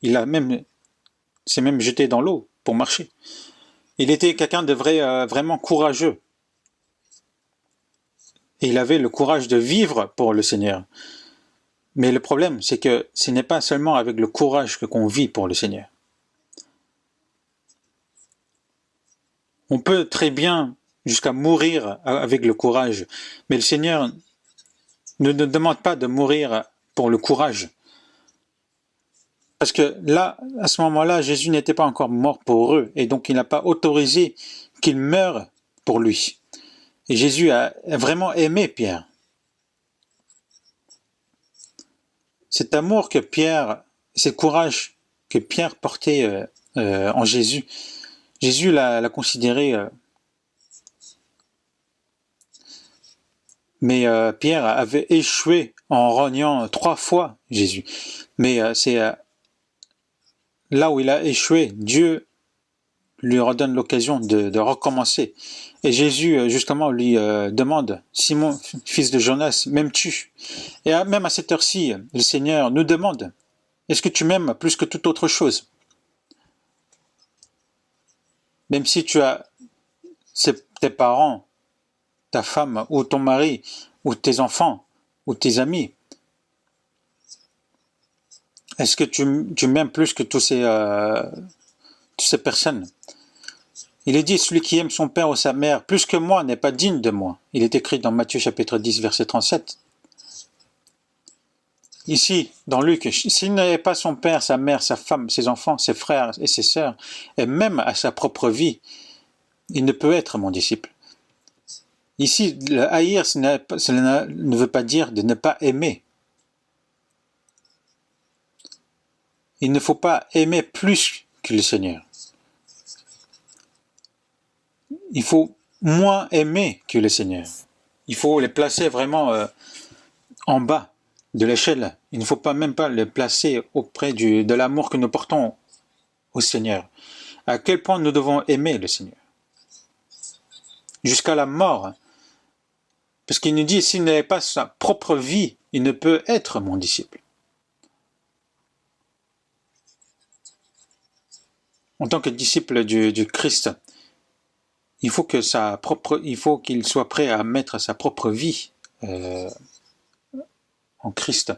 s'est même jeté dans l'eau pour marcher. Il était quelqu'un de vraiment courageux. Et il avait le courage de vivre pour le Seigneur. Mais le problème, c'est que ce n'est pas seulement avec le courage qu'on vit pour le Seigneur. On peut très bien jusqu'à mourir avec le courage, mais le Seigneur ne nous demande pas de mourir pour le courage. Parce que là, à ce moment-là, Jésus n'était pas encore mort pour eux, et donc il n'a pas autorisé qu'ils meurent pour lui. Et Jésus a vraiment aimé Pierre. Cet amour que Pierre, ce courage que Pierre portait en Jésus, Jésus l'a considéré. Mais Pierre avait échoué en rognant 3 fois Jésus. Mais c'est là où il a échoué, Dieu lui redonne l'occasion de recommencer. Et Jésus, justement, lui demande, « Simon, fils de Jonas, m'aimes-tu » Et même à cette heure-ci, le Seigneur nous demande, « Est-ce que tu m'aimes plus que toute autre chose ?» Même si tu as tes parents, ta femme, ou ton mari, ou tes enfants, ou tes amis, est-ce que tu m'aimes plus que toutes ces personnes? Il est dit, celui qui aime son père ou sa mère plus que moi n'est pas digne de moi. Il est écrit dans Matthieu chapitre 10, verset 37. Ici, dans Luc, s'il n'avait pas son père, sa mère, sa femme, ses enfants, ses frères et ses sœurs, et même à sa propre vie, il ne peut être mon disciple. Ici, le haïr, cela ne veut pas dire de ne pas aimer. Il ne faut pas aimer plus que le Seigneur. Il faut moins aimer que le Seigneur. Il faut les placer vraiment en bas de l'échelle. Il ne faut pas même pas les placer auprès de l'amour que nous portons au Seigneur. À quel point nous devons aimer le Seigneur. Jusqu'à la mort. Parce qu'il nous dit, s'il n'avait pas sa propre vie, il ne peut être mon disciple. En tant que disciple du Christ, il faut qu'il soit prêt à mettre sa propre vie en Christ.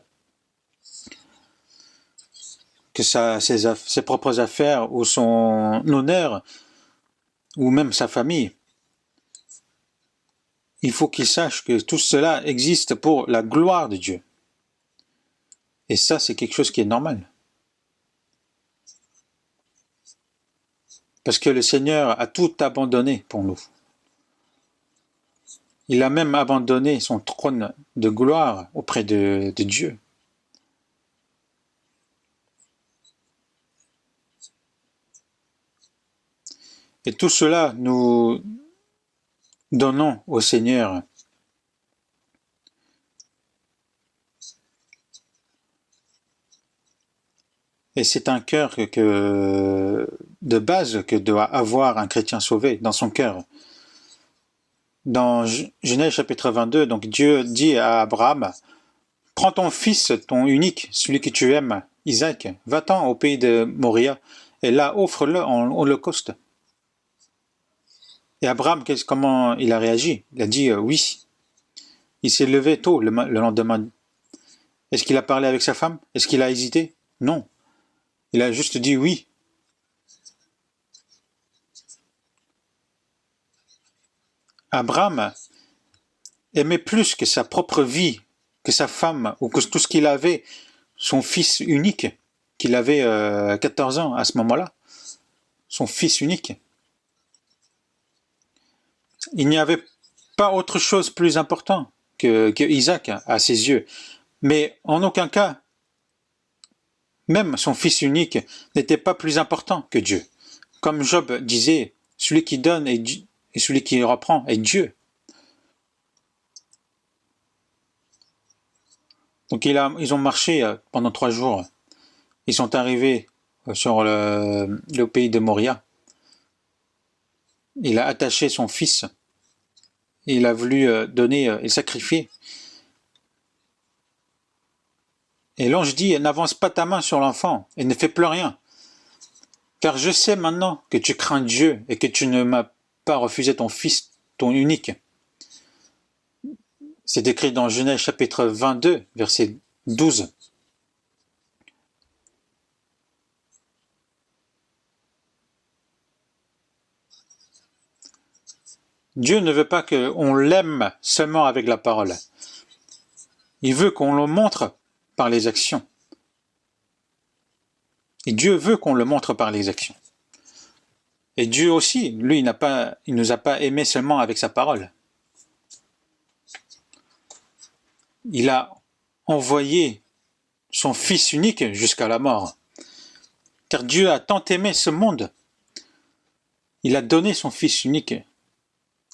Que ses propres affaires ou son honneur ou même sa famille. Il faut qu'il sache que tout cela existe pour la gloire de Dieu. Et ça, c'est quelque chose qui est normal. Parce que le Seigneur a tout abandonné pour nous. Il a même abandonné son trône de gloire auprès de Dieu. Et tout cela, nous donnons au Seigneur. Et c'est un cœur de base que doit avoir un chrétien sauvé dans son cœur. Dans Genèse chapitre 22, donc Dieu dit à Abraham, « Prends ton fils, ton unique, celui que tu aimes, Isaac, va-t'en au pays de Moria, et là offre-le en holocauste. » Et Abraham, comment il a réagi? Il a dit oui. Il s'est levé tôt le lendemain. Est-ce qu'il a parlé avec sa femme? Est-ce qu'il a hésité? Non. Il a juste dit oui. Abraham aimait plus que sa propre vie, que sa femme, ou que tout ce qu'il avait, son fils unique, qu'il avait 14 ans à ce moment-là. Son fils unique. Il n'y avait pas autre chose plus important que Isaac à ses yeux. Mais en aucun cas, même son fils unique n'était pas plus important que Dieu. Comme Job disait, celui qui donne et celui qui reprend est Dieu. Donc ils ont marché pendant 3 jours. Ils sont arrivés sur le pays de Moria. Il a attaché son fils. Il a voulu donner et sacrifier. Et l'ange dit, n'avance pas ta main sur l'enfant et ne fais plus rien. Car je sais maintenant que tu crains Dieu et que tu ne m'as pas refusé ton fils, ton unique. C'est écrit dans Genèse chapitre 22, verset 12. Dieu ne veut pas qu'on l'aime seulement avec la parole. Il veut qu'on le montre par les actions. Et Dieu veut qu'on le montre par les actions. Et Dieu aussi, lui, il nous a pas aimés seulement avec sa parole. Il a envoyé son Fils unique jusqu'à la mort. Car Dieu a tant aimé ce monde. Il a donné son Fils unique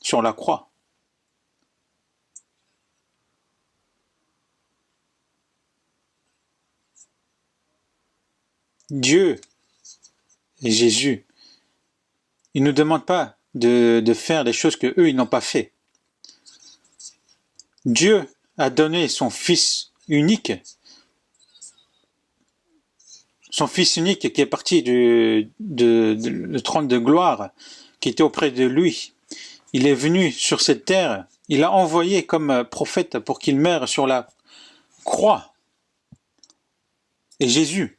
sur la croix. Dieu et Jésus, ils ne nous demandent pas de faire des choses que eux ils n'ont pas fait. Dieu a donné son Fils unique, qui est parti du trône de gloire, qui était auprès de lui. Il est venu sur cette terre, il l'a envoyé comme prophète pour qu'il meure sur la croix. Et Jésus,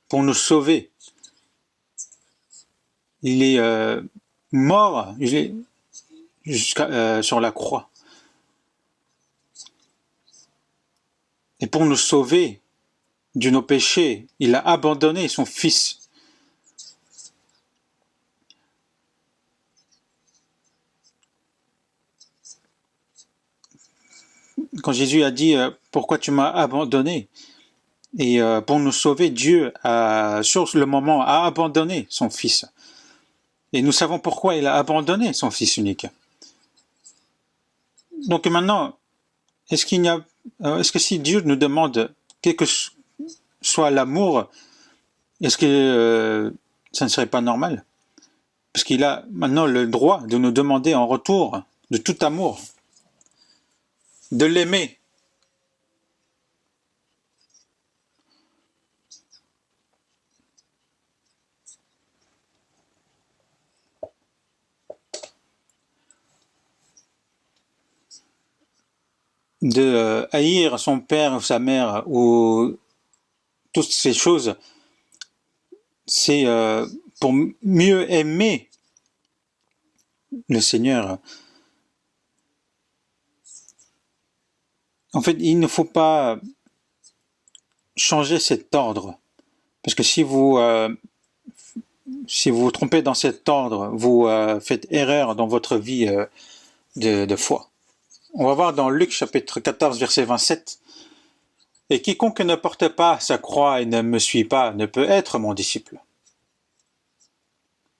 pour nous sauver, il est mort sur la croix. Et pour nous sauver de nos péchés, il a abandonné son Fils. Quand Jésus a dit « Pourquoi tu m'as abandonné ?» Et pour nous sauver, Dieu, sur le moment, a abandonné son Fils. Et nous savons pourquoi il a abandonné son Fils unique. Donc maintenant, est-ce que si Dieu nous demande quel que soit l'amour, est-ce que ça ne serait pas normal? Parce qu'il a maintenant le droit de nous demander en retour de tout amour, de l'aimer. De haïr son père ou sa mère ou toutes ces choses, c'est pour mieux aimer le Seigneur. En fait, il ne faut pas changer cet ordre, parce que si vous vous trompez dans cet ordre, vous faites erreur dans votre vie de foi. On va voir dans Luc chapitre 14, verset 27. « Et quiconque ne porte pas sa croix et ne me suit pas ne peut être mon disciple. »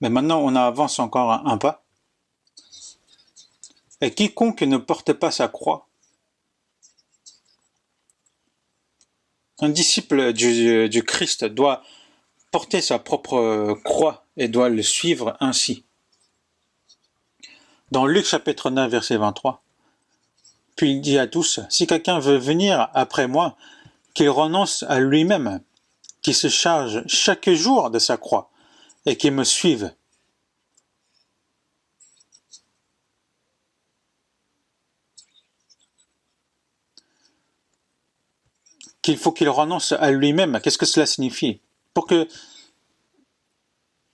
Mais maintenant, on avance encore un pas. « Et quiconque ne porte pas sa croix » Un disciple du Christ doit porter sa propre croix et doit le suivre ainsi. Dans Luc chapitre 9, verset 23, « Puis il dit à tous, si quelqu'un veut venir après moi, qu'il renonce à lui-même, qu'il se charge chaque jour de sa croix et qu'il me suive. » Qu'il faut qu'il renonce à lui-même. Qu'est-ce que cela signifie? Pour que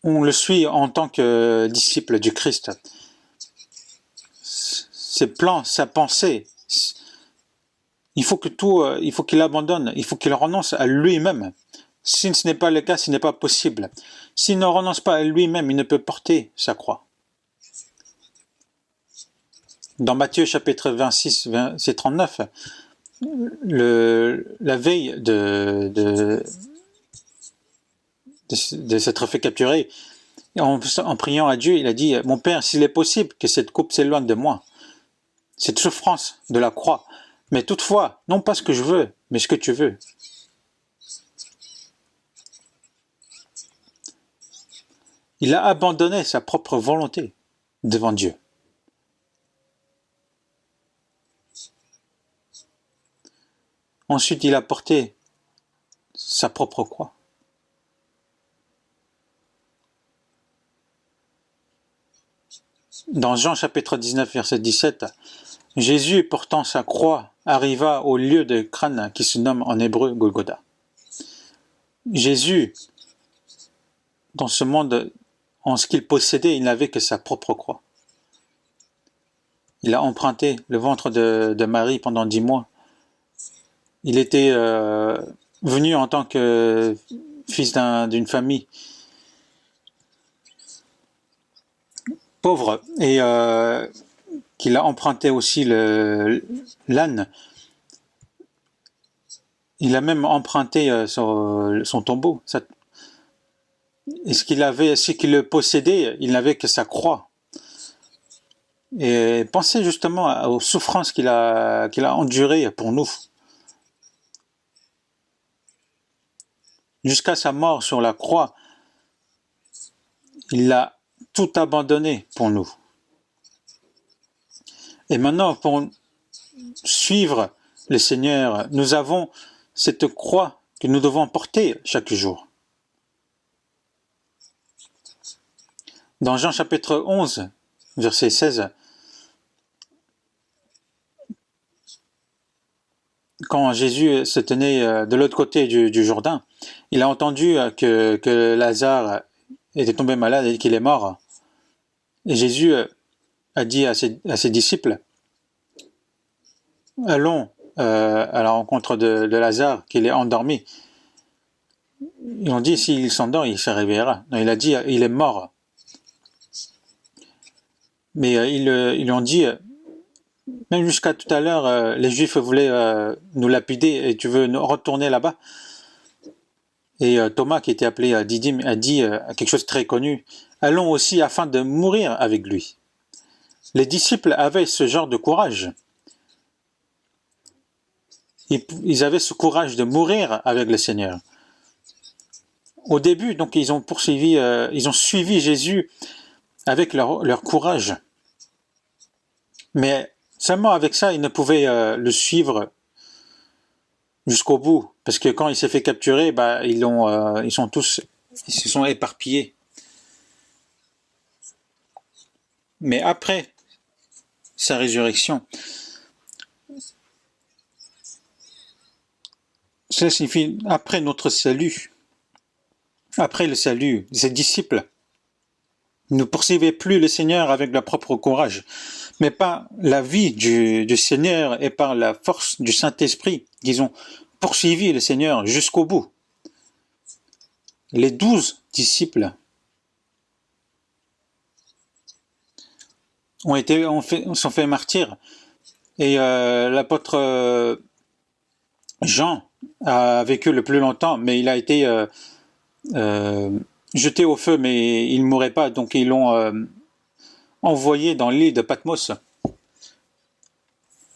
on le suit en tant que disciple du Christ. Ses plans, sa pensée, il faut qu'il abandonne, il faut qu'il renonce à lui-même. Si ce n'est pas le cas, ce n'est pas possible. S'il ne renonce pas à lui-même, il ne peut porter sa croix. Dans Matthieu chapitre 26, verset 39, la veille de s'être fait capturer, en priant à Dieu, il a dit « Mon Père, s'il est possible que cette coupe s'éloigne de moi, cette souffrance de la croix, mais toutefois, non pas ce que je veux, mais ce que tu veux. » Il a abandonné sa propre volonté devant Dieu. Ensuite, il a porté sa propre croix. Dans Jean chapitre 19, verset 17, Jésus, portant sa croix, arriva au lieu de crâne qui se nomme en hébreu Golgotha. Jésus, dans ce monde, en ce qu'il possédait, il n'avait que sa propre croix. Il a emprunté le ventre de Marie pendant 10 mois. Il était venu en tant que fils d'une famille pauvre et qu'il a emprunté aussi l'âne. Il a même emprunté son tombeau. Et ce qu'il le possédait, il n'avait que sa croix. Et pensez justement aux souffrances qu'il a endurées pour nous. Jusqu'à sa mort sur la croix, il a tout abandonné pour nous. Et maintenant, pour suivre le Seigneur, nous avons cette croix que nous devons porter chaque jour. Dans Jean chapitre 11, verset 16, quand Jésus se tenait de l'autre côté du Jourdain, il a entendu que Lazare était tombé malade et qu'il est mort. Et Jésus a dit à ses disciples, allons à la rencontre de Lazare, qu'il est endormi. Ils ont dit, s'il s'endort, il se réveillera. Non, il a dit, il est mort. Mais ils lui ont dit, même jusqu'à tout à l'heure, les Juifs voulaient nous lapider et tu veux nous retourner là-bas. Et Thomas, qui était appelé Didyme, a dit quelque chose de très connu, allons aussi afin de mourir avec lui. Les disciples avaient ce genre de courage. Ils avaient ce courage de mourir avec le Seigneur. Au début, donc, ils ont suivi Jésus avec leur courage. Mais seulement avec ça, ils ne pouvaient le suivre jusqu'au bout. Parce que quand il s'est fait capturer, ils se sont éparpillés. Mais après sa résurrection, cela signifie après notre salut, après le salut, ses disciples ne poursuivaient plus le Seigneur avec leur propre courage, mais par la vie du Seigneur et par la force du Saint-Esprit, ils ont poursuivi le Seigneur jusqu'au bout. Les 12 disciples sont fait martyrs. Et l'apôtre Jean a vécu le plus longtemps, mais il a été jeté au feu, mais il ne mourait pas, donc ils l'ont envoyé dans l'île de Patmos.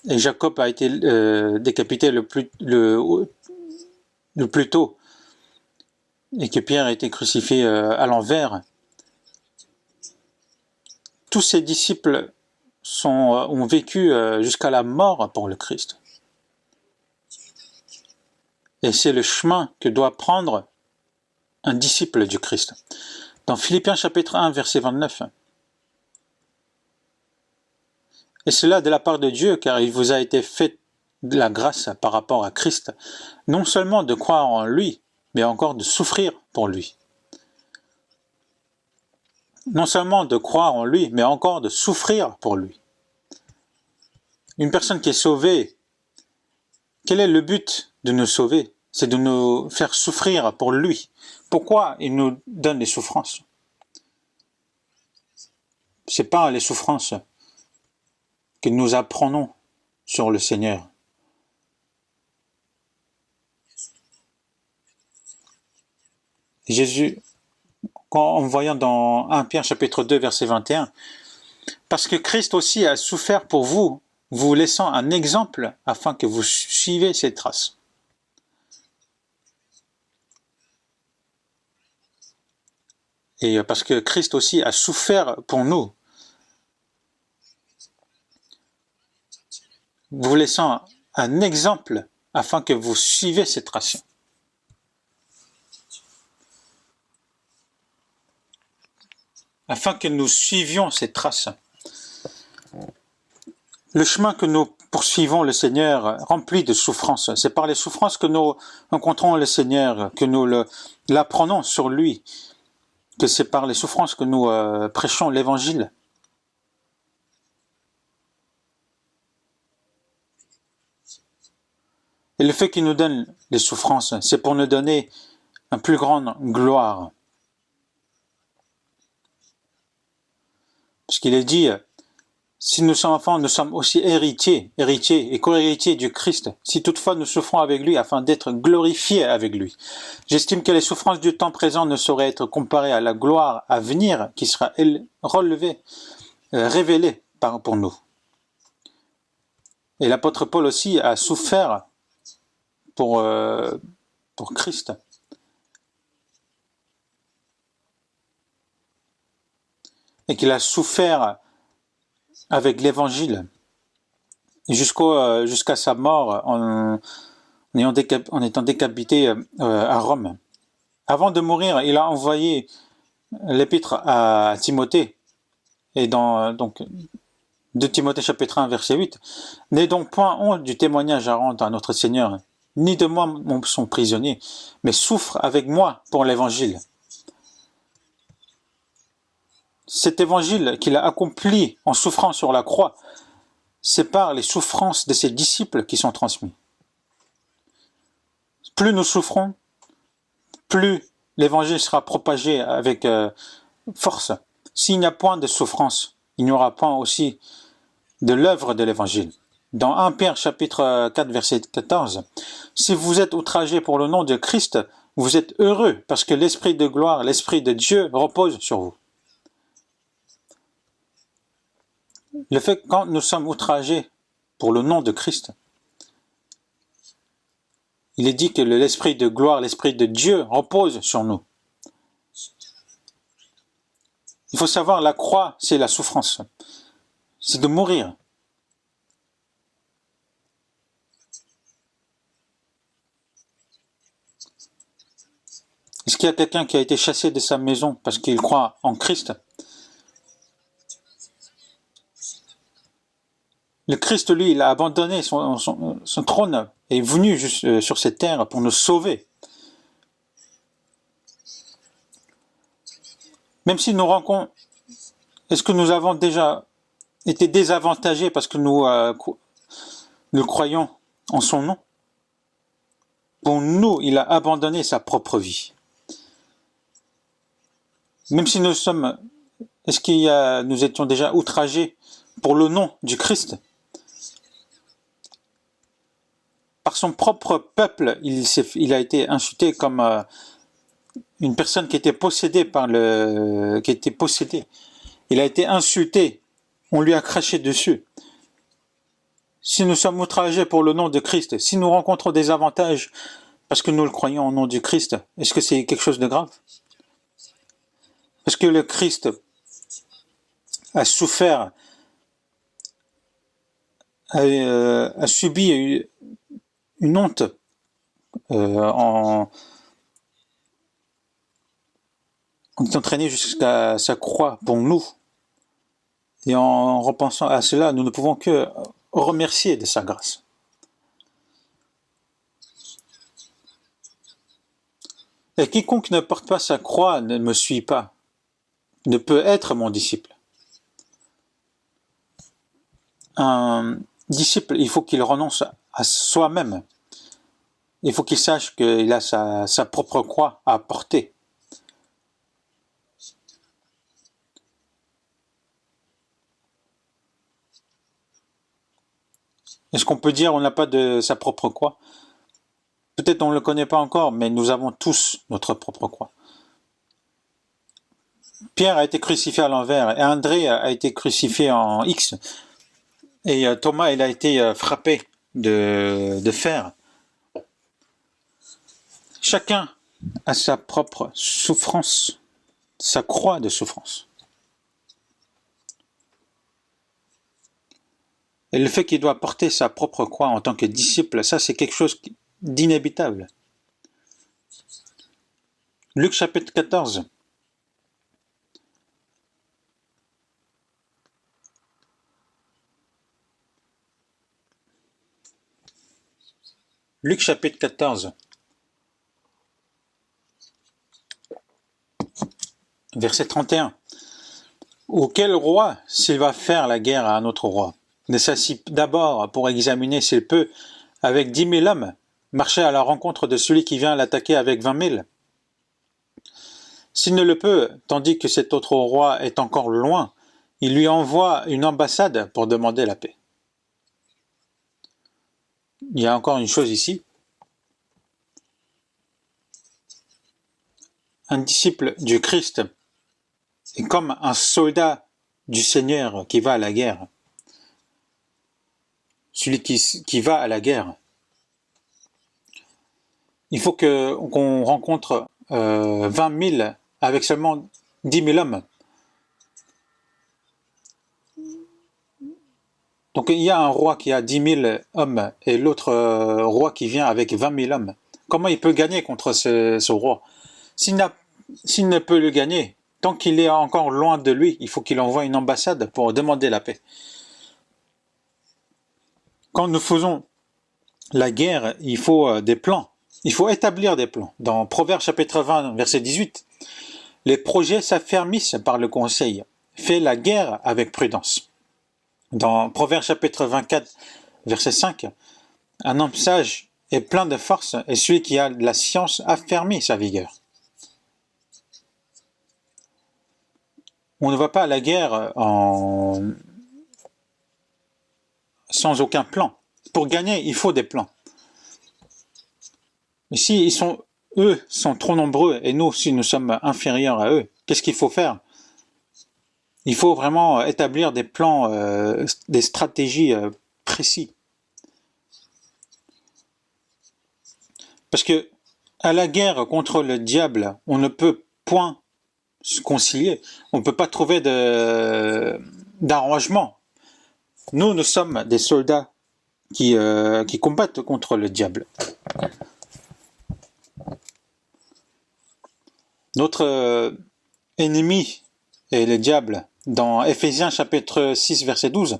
Et Jacob a été décapité le plus tôt, et que Pierre a été crucifié à l'envers. Tous ces disciples ont vécu jusqu'à la mort pour le Christ. Et c'est le chemin que doit prendre un disciple du Christ. Dans Philippiens chapitre 1, verset 29. Et cela de la part de Dieu, car il vous a été fait de la grâce par rapport à Christ, non seulement de croire en lui, mais encore de souffrir pour lui. Non seulement de croire en lui, mais encore de souffrir pour lui. Une personne qui est sauvée, quel est le but de nous sauver? C'est de nous faire souffrir pour lui. Pourquoi il nous donne des souffrances? Ce n'est pas les souffrances que nous apprenons sur le Seigneur. Jésus, en voyant dans 1 Pierre chapitre 2 verset 21, parce que Christ aussi a souffert pour vous, vous laissant un exemple afin que vous suivez ses traces. Et parce que Christ aussi a souffert pour nous, vous laissant un exemple afin que vous suivez ses traces. Afin que nous suivions ses traces. Le chemin que nous poursuivons le Seigneur rempli de souffrances. C'est par les souffrances que nous rencontrons le Seigneur, que nous l'apprenons sur lui, que c'est par les souffrances que nous prêchons l'Évangile. Et le fait qu'il nous donne les souffrances, c'est pour nous donner une plus grande gloire. Parce qu'il est dit, si nous sommes enfants, nous sommes aussi héritiers et co-héritiers du Christ, si toutefois nous souffrons avec lui afin d'être glorifiés avec lui. J'estime que les souffrances du temps présent ne sauraient être comparées à la gloire à venir qui sera révélée pour nous. Et l'apôtre Paul aussi a souffert pour Christ. Et qu'il a souffert avec l'Évangile jusqu'à sa mort en étant décapité à Rome. Avant de mourir, il a envoyé l'épître à Timothée, et dans 2 Timothée chapitre 1 verset 8, « N'aie donc point honte du témoignage à rendre à notre Seigneur, ni de moi, son prisonnier, mais souffre avec moi pour l'Évangile. » cet évangile qu'il a accompli en souffrant sur la croix, c'est par les souffrances de ses disciples qui sont transmis. Plus nous souffrons, plus l'évangile sera propagé avec force. S'il n'y a point de souffrance, il n'y aura point aussi de l'œuvre de l'évangile. Dans 1 Pierre chapitre 4 verset 14, « Si vous êtes outragés pour le nom de Christ, vous êtes heureux parce que l'Esprit de gloire, l'Esprit de Dieu repose sur vous. » Le fait que quand nous sommes outragés pour le nom de Christ, il est dit que l'Esprit de gloire, l'Esprit de Dieu repose sur nous. Il faut savoir, la croix, c'est la souffrance. C'est de mourir. Est-ce qu'il y a quelqu'un qui a été chassé de sa maison parce qu'il croit en Christ? Le Christ, lui, il a abandonné son trône et est venu juste sur cette terre pour nous sauver. Même si nous rencontrons, est-ce que nous avons déjà été désavantagés parce que nous croyons en son nom? Pour nous, il a abandonné sa propre vie. Même si est-ce que nous étions déjà outragés pour le nom du Christ? Par son propre peuple, il a été insulté comme une personne qui était possédée Il a été insulté. On lui a craché dessus. Si nous sommes outragés pour le nom de Christ, si nous rencontrons des avantages parce que nous le croyons au nom du Christ, est-ce que c'est quelque chose de grave? Parce que le Christ a souffert, a subi une honte en est entraîné jusqu'à sa croix pour nous. Et en repensant à cela, nous ne pouvons que remercier de sa grâce. Et quiconque ne porte pas sa croix ne me suit pas, ne peut être mon disciple. Un disciple, il faut qu'il renonce à soi-même. Il faut qu'il sache qu'il a sa propre croix à porter. Est-ce qu'on peut dire qu'on n'a pas de sa propre croix? Peut-être on ne le connaît pas encore, mais nous avons tous notre propre croix. Pierre a été crucifié à l'envers, et André a été crucifié en X, et Thomas il a été frappé de fer. Chacun a sa propre souffrance, sa croix de souffrance. Et le fait qu'il doit porter sa propre croix en tant que disciple, ça c'est quelque chose d'inévitable. Luc chapitre 14. Luc chapitre 14. Verset 31. Ou quel roi, s'il va faire la guerre à un autre roi, ne s'assit d'abord pour examiner s'il peut, avec 10 000 hommes, marcher à la rencontre de celui qui vient l'attaquer avec 20 000? S'il ne le peut, tandis que cet autre roi est encore loin, il lui envoie une ambassade pour demander la paix. Il y a encore une chose ici. Un disciple du Christ est comme un soldat du Seigneur qui va à la guerre. Celui qui va à la guerre. Il faut qu'on rencontre 20 000 avec seulement 10 000 hommes. Donc il y a un roi qui a 10 000 hommes et l'autre roi qui vient avec 20 000 hommes. Comment il peut gagner contre ce roi? S'il ne peut le gagner, tant qu'il est encore loin de lui, il faut qu'il envoie une ambassade pour demander la paix. Quand nous faisons la guerre, il faut des plans. Il faut établir des plans. Dans Proverbes chapitre 20, verset 18, les projets s'affermissent par le conseil, fais la guerre avec prudence. Dans Proverbes chapitre 24, verset 5, un homme sage est plein de force et celui qui a de la science affermit sa vigueur. On ne va pas à la guerre sans aucun plan. Pour gagner, il faut des plans. Mais si eux sont trop nombreux et nous, si nous sommes inférieurs à eux, qu'est-ce qu'il faut faire? Il faut vraiment établir des plans, des stratégies précis. Parce que à la guerre contre le diable, on ne peut point se concilier. On ne peut pas trouver d'arrangement. Nous sommes des soldats qui combattent contre le diable. Notre ennemi est le diable. Dans Éphésiens chapitre 6, verset 12,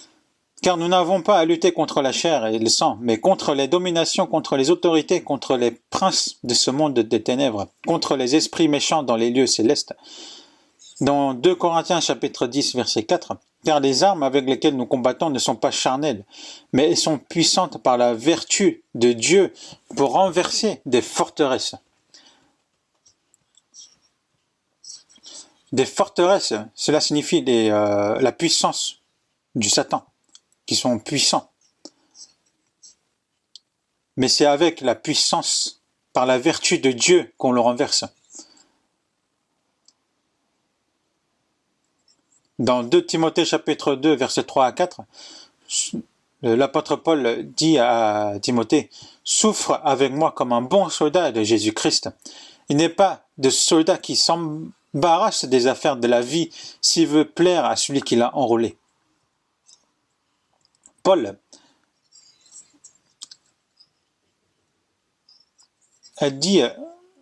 « Car nous n'avons pas à lutter contre la chair et le sang, mais contre les dominations, contre les autorités, contre les princes de ce monde des ténèbres, contre les esprits méchants dans les lieux célestes. » Dans 2 Corinthiens chapitre 10, verset 4, « Car les armes avec lesquelles nous combattons ne sont pas charnelles, mais elles sont puissantes par la vertu de Dieu pour renverser des forteresses. » Des forteresses, cela signifie la puissance du Satan, qui sont puissants. Mais c'est avec la puissance, par la vertu de Dieu qu'on le renverse. Dans 2 Timothée chapitre 2, versets 3 à 4, l'apôtre Paul dit à Timothée, « Souffre avec moi comme un bon soldat de Jésus-Christ. » Il n'est pas de soldat qui s'embarrasse des affaires de la vie s'il veut plaire à celui qui l'a enrôlé. Paul a dit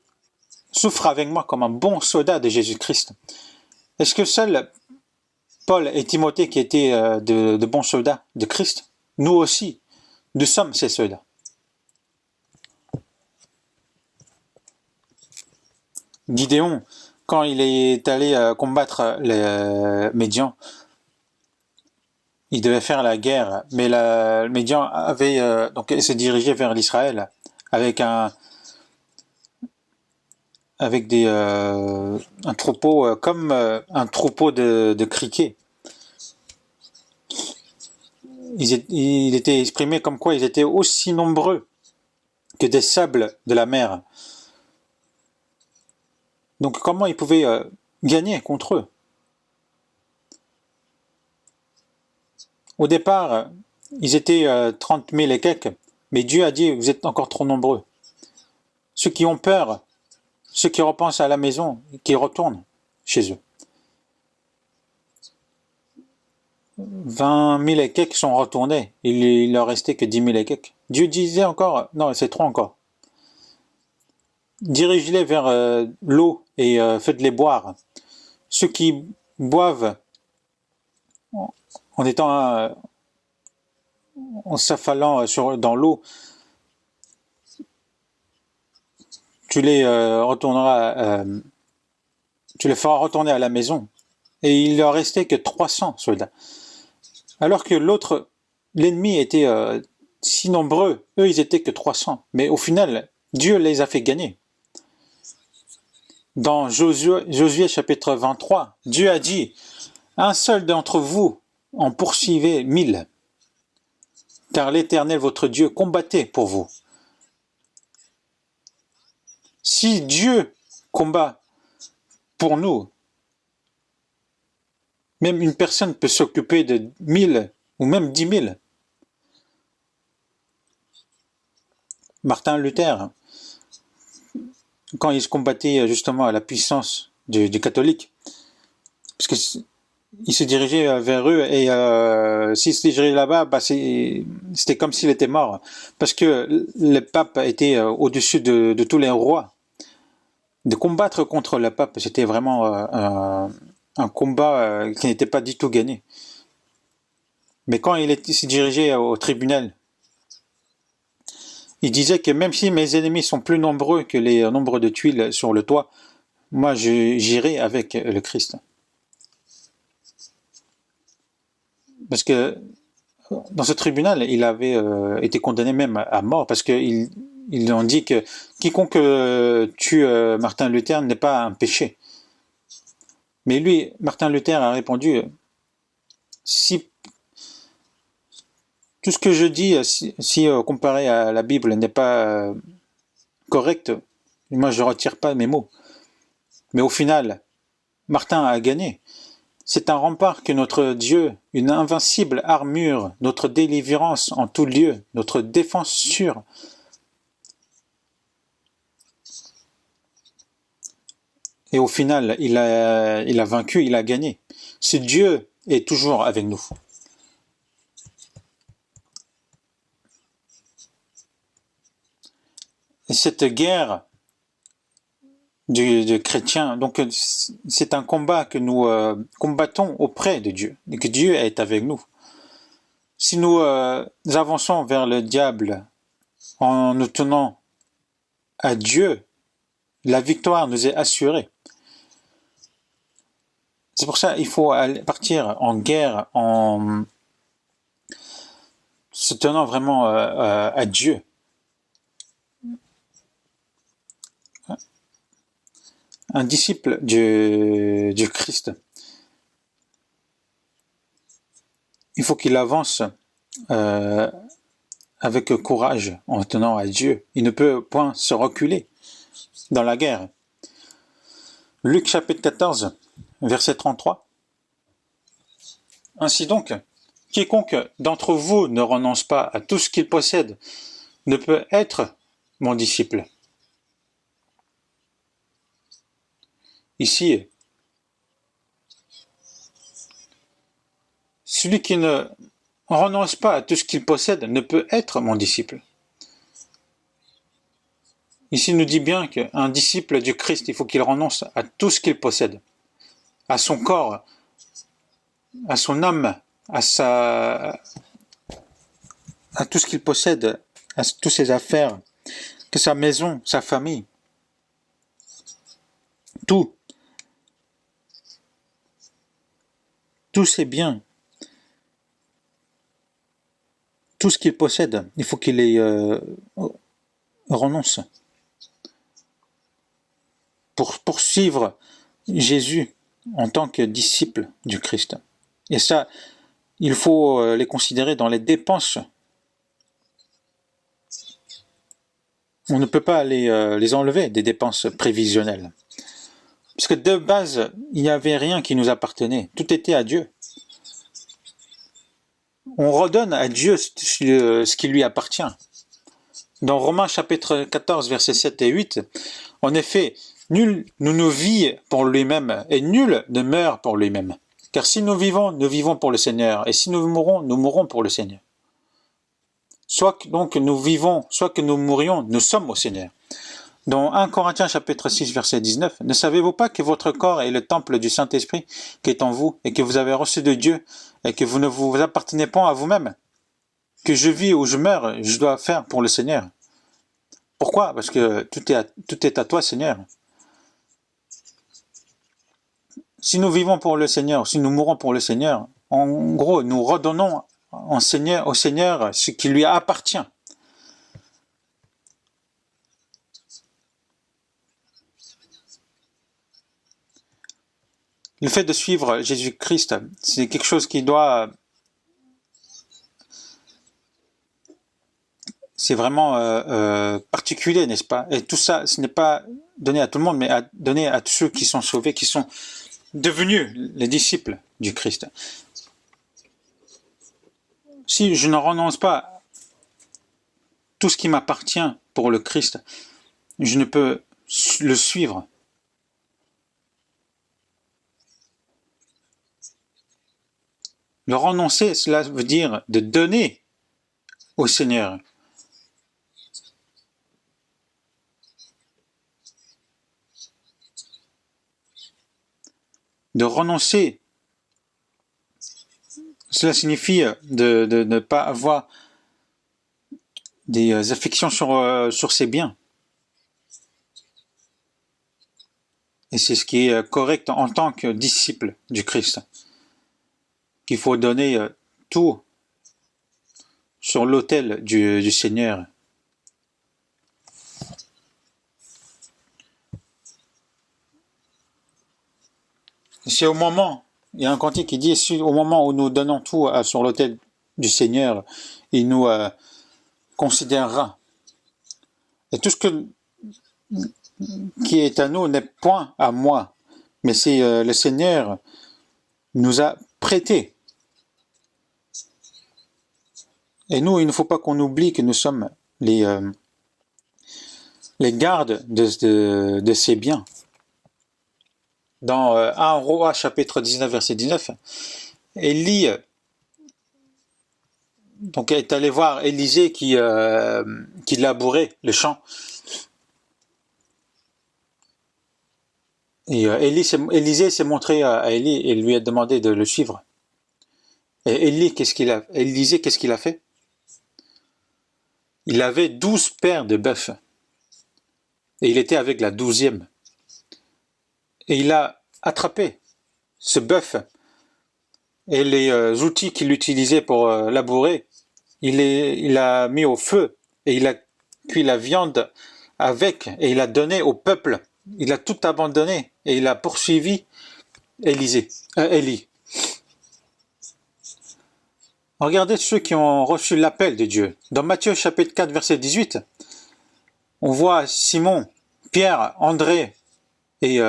« Souffre avec moi comme un bon soldat de Jésus-Christ. » Est-ce que seul Paul et Timothée qui étaient de bons soldats de Christ? Nous aussi, nous sommes ces soldats. Gideon, quand il est allé combattre les Médians, il devait faire la guerre, mais le Médian avait donc s'est dirigé vers l'Israël avec un troupeau comme un troupeau de criquets. Il était exprimé comme quoi ils étaient aussi nombreux que des sables de la mer. Donc comment ils pouvaient gagner contre eux? Au départ, ils étaient 30 000 et quelques, mais Dieu a dit, vous êtes encore trop nombreux. Ceux qui ont peur, ceux qui repensent à la maison, qui retournent chez eux. 20 000 et quelques sont retournés, il leur restait que 10 000 et quelques. Dieu disait encore, non, c'est trop encore. Dirigez-les vers l'eau et faites-les boire. Ceux qui boivent en étant en s'affalant dans l'eau, tu les feras retourner à la maison. Et il leur restait que 300 soldats. Alors que l'ennemi était si nombreux, eux ils étaient que 300. Mais au final, Dieu les a fait gagner. Dans Josué chapitre 23, Dieu a dit, un seul d'entre vous en poursuivez 1000, car l'Éternel votre Dieu combattait pour vous. Si Dieu combat pour nous, même une personne peut s'occuper de 1000 ou même 10 000. Martin Luther, quand il se combattait justement à la puissance du catholique, parce que il se dirigeait vers eux et s'il se dirigeait là-bas, c'était comme s'il était mort, parce que le pape était au-dessus de tous les rois. De combattre contre le pape, c'était vraiment un combat qui n'était pas du tout gagné. Mais quand il s'est dirigé au tribunal, il disait que même si mes ennemis sont plus nombreux que les nombres de tuiles sur le toit, moi j'irai avec le Christ. parce que dans ce tribunal, il avait été condamné même à mort, parce qu'ils ont dit que quiconque tue Martin Luther n'est pas un péché. Mais lui, Martin Luther a répondu, si tout ce que je dis, si comparé à la Bible n'est pas correct, moi je ne retire pas mes mots. Mais au final, Martin a gagné. C'est un rempart que notre Dieu, une invincible armure, notre délivrance en tout lieu, notre défense sûre. Et au final, il a vaincu, il a gagné. Ce Dieu est toujours avec nous. Et cette guerre du chrétien, donc c'est un combat que nous combattons auprès de Dieu, et que Dieu est avec nous. Si nous avançons vers le diable en nous tenant à Dieu, la victoire nous est assurée. C'est pour ça qu'il faut partir en guerre en se tenant vraiment à Dieu. Un disciple du Christ, il faut qu'il avance avec courage en tenant à Dieu. Il ne peut point se reculer dans la guerre. Luc chapitre 14, verset 33. Ainsi donc, quiconque d'entre vous ne renonce pas à tout ce qu'il possède ne peut être mon disciple. Ici, celui qui ne renonce pas à tout ce qu'il possède ne peut être mon disciple. Ici, il nous dit bien qu'un disciple du Christ, il faut qu'il renonce à tout ce qu'il possède, à son corps, à son âme, à tout ce qu'il possède, à toutes ses affaires, que sa maison, sa famille, tout. Tous ses biens, tout ce qu'il possède, il faut qu'il les renonce pour poursuivre Jésus en tant que disciple du Christ. Et ça, il faut les considérer dans les dépenses. On ne peut pas les enlever des dépenses prévisionnelles. Parce que de base, il n'y avait rien qui nous appartenait. Tout était à Dieu. On redonne à Dieu ce qui lui appartient. Dans Romains chapitre 14, versets 7 et 8, en effet, nul ne nous vit pour lui-même, et nul ne meurt pour lui-même. Car si nous vivons pour le Seigneur, et si nous mourrons pour le Seigneur. Soit que donc nous vivons, soit que nous mourions, nous sommes au Seigneur. Dans 1 Corinthiens chapitre 6, verset 19, ne savez-vous pas que votre corps est le temple du Saint-Esprit qui est en vous, et que vous avez reçu de Dieu, et que vous ne vous appartenez pas à vous-même? Que je vis ou je meurs, je dois faire pour le Seigneur. Pourquoi? Parce que tout est à toi, Seigneur. Si nous vivons pour le Seigneur, si nous mourons pour le Seigneur, en gros, nous redonnons au Seigneur ce qui lui appartient. Le fait de suivre Jésus-Christ, c'est quelque chose qui doit... C'est vraiment particulier, n'est-ce pas? Et tout ça, ce n'est pas donné à tout le monde, mais donné à tous ceux qui sont sauvés, qui sont devenus les disciples du Christ. Si je ne renonce pas à tout ce qui m'appartient pour le Christ, je ne peux le suivre. Le renoncer, cela veut dire de donner au Seigneur. De renoncer, cela signifie de ne pas avoir des affections sur ses biens. Et c'est ce qui est correct en tant que disciple du Christ. Qu'il faut donner tout sur l'autel du Seigneur. C'est au moment, il y a un cantique qui dit, au moment où nous donnons tout sur l'autel du Seigneur, il nous considérera. Et tout ce qui est à nous n'est point à moi, mais c'est le Seigneur nous a prêté. Et nous, il ne faut pas qu'on oublie que nous sommes les gardes de ces biens. Dans 1 Roi chapitre 19 verset 19, Élie donc est allé voir Élisée qui labourait le champ. Et Élisée s'est montré à Élie et lui a demandé de le suivre. Et Élisée, qu'est-ce qu'il a fait? Il avait 12 paires de bœufs. Et il était avec la 12e. Et il a attrapé ce bœuf et les outils qu'il utilisait pour labourer, il a mis au feu et il a cuit la viande avec et il a donné au peuple. Il a tout abandonné et il a poursuivi Élie. Regardez ceux qui ont reçu l'appel de Dieu. Dans Matthieu chapitre 4 verset 18, on voit Simon, Pierre, André et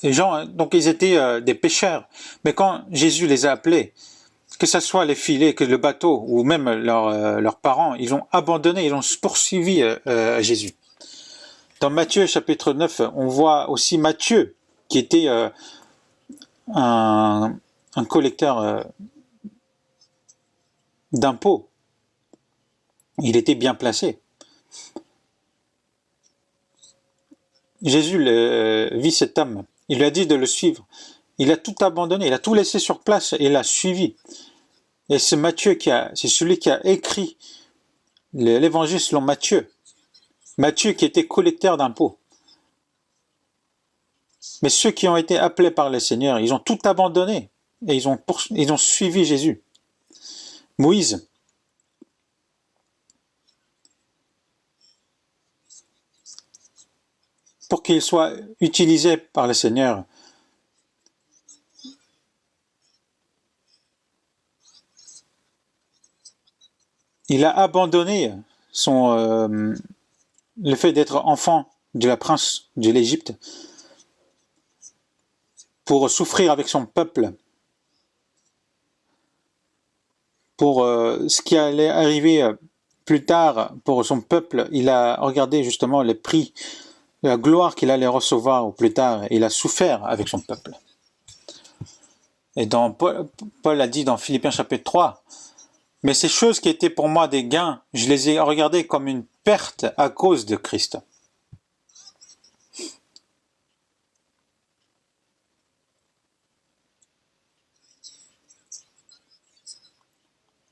Jean, donc ils étaient des pêcheurs. Mais quand Jésus les a appelés, que ce soit les filets, que le bateau, ou même leurs parents, ils ont abandonné, ils ont poursuivi Jésus. Dans Matthieu chapitre 9, on voit aussi Matthieu, qui était un collecteur d'impôts. Il était bien placé. Jésus vit cet homme. Il lui a dit de le suivre. Il a tout abandonné, il a tout laissé sur place et l'a suivi. Et c'est Matthieu c'est celui qui a écrit l'évangile selon Matthieu. Matthieu qui était collecteur d'impôts. Mais ceux qui ont été appelés par le Seigneur, ils ont tout abandonné et ils ont suivi Jésus. Moïse, pour qu'il soit utilisé par le Seigneur, il a abandonné le fait d'être enfant de la prince de l'Égypte pour souffrir avec son peuple, pour ce qui allait arriver plus tard pour son peuple. Il a regardé justement les prix, la gloire qu'il allait recevoir plus tard. Il a souffert avec son peuple. Et Paul a dit dans Philippiens chapitre 3, « Mais ces choses qui étaient pour moi des gains, je les ai regardées comme une perte à cause de Christ. »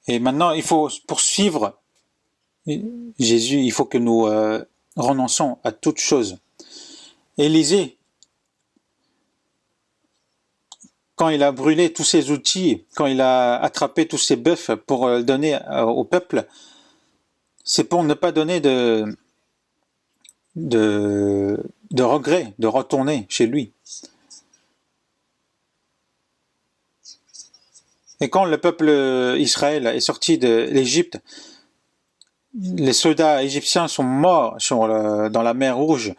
Et maintenant, il faut poursuivre Jésus, il faut que nous renonçons à toutes choses. Élisée, quand il a brûlé tous ses outils, quand il a attrapé tous ses bœufs pour le donner au peuple, c'est pour ne pas donner de regret, de retourner chez lui. Et quand le peuple Israël est sorti de l'Égypte, les soldats égyptiens sont morts dans la mer Rouge.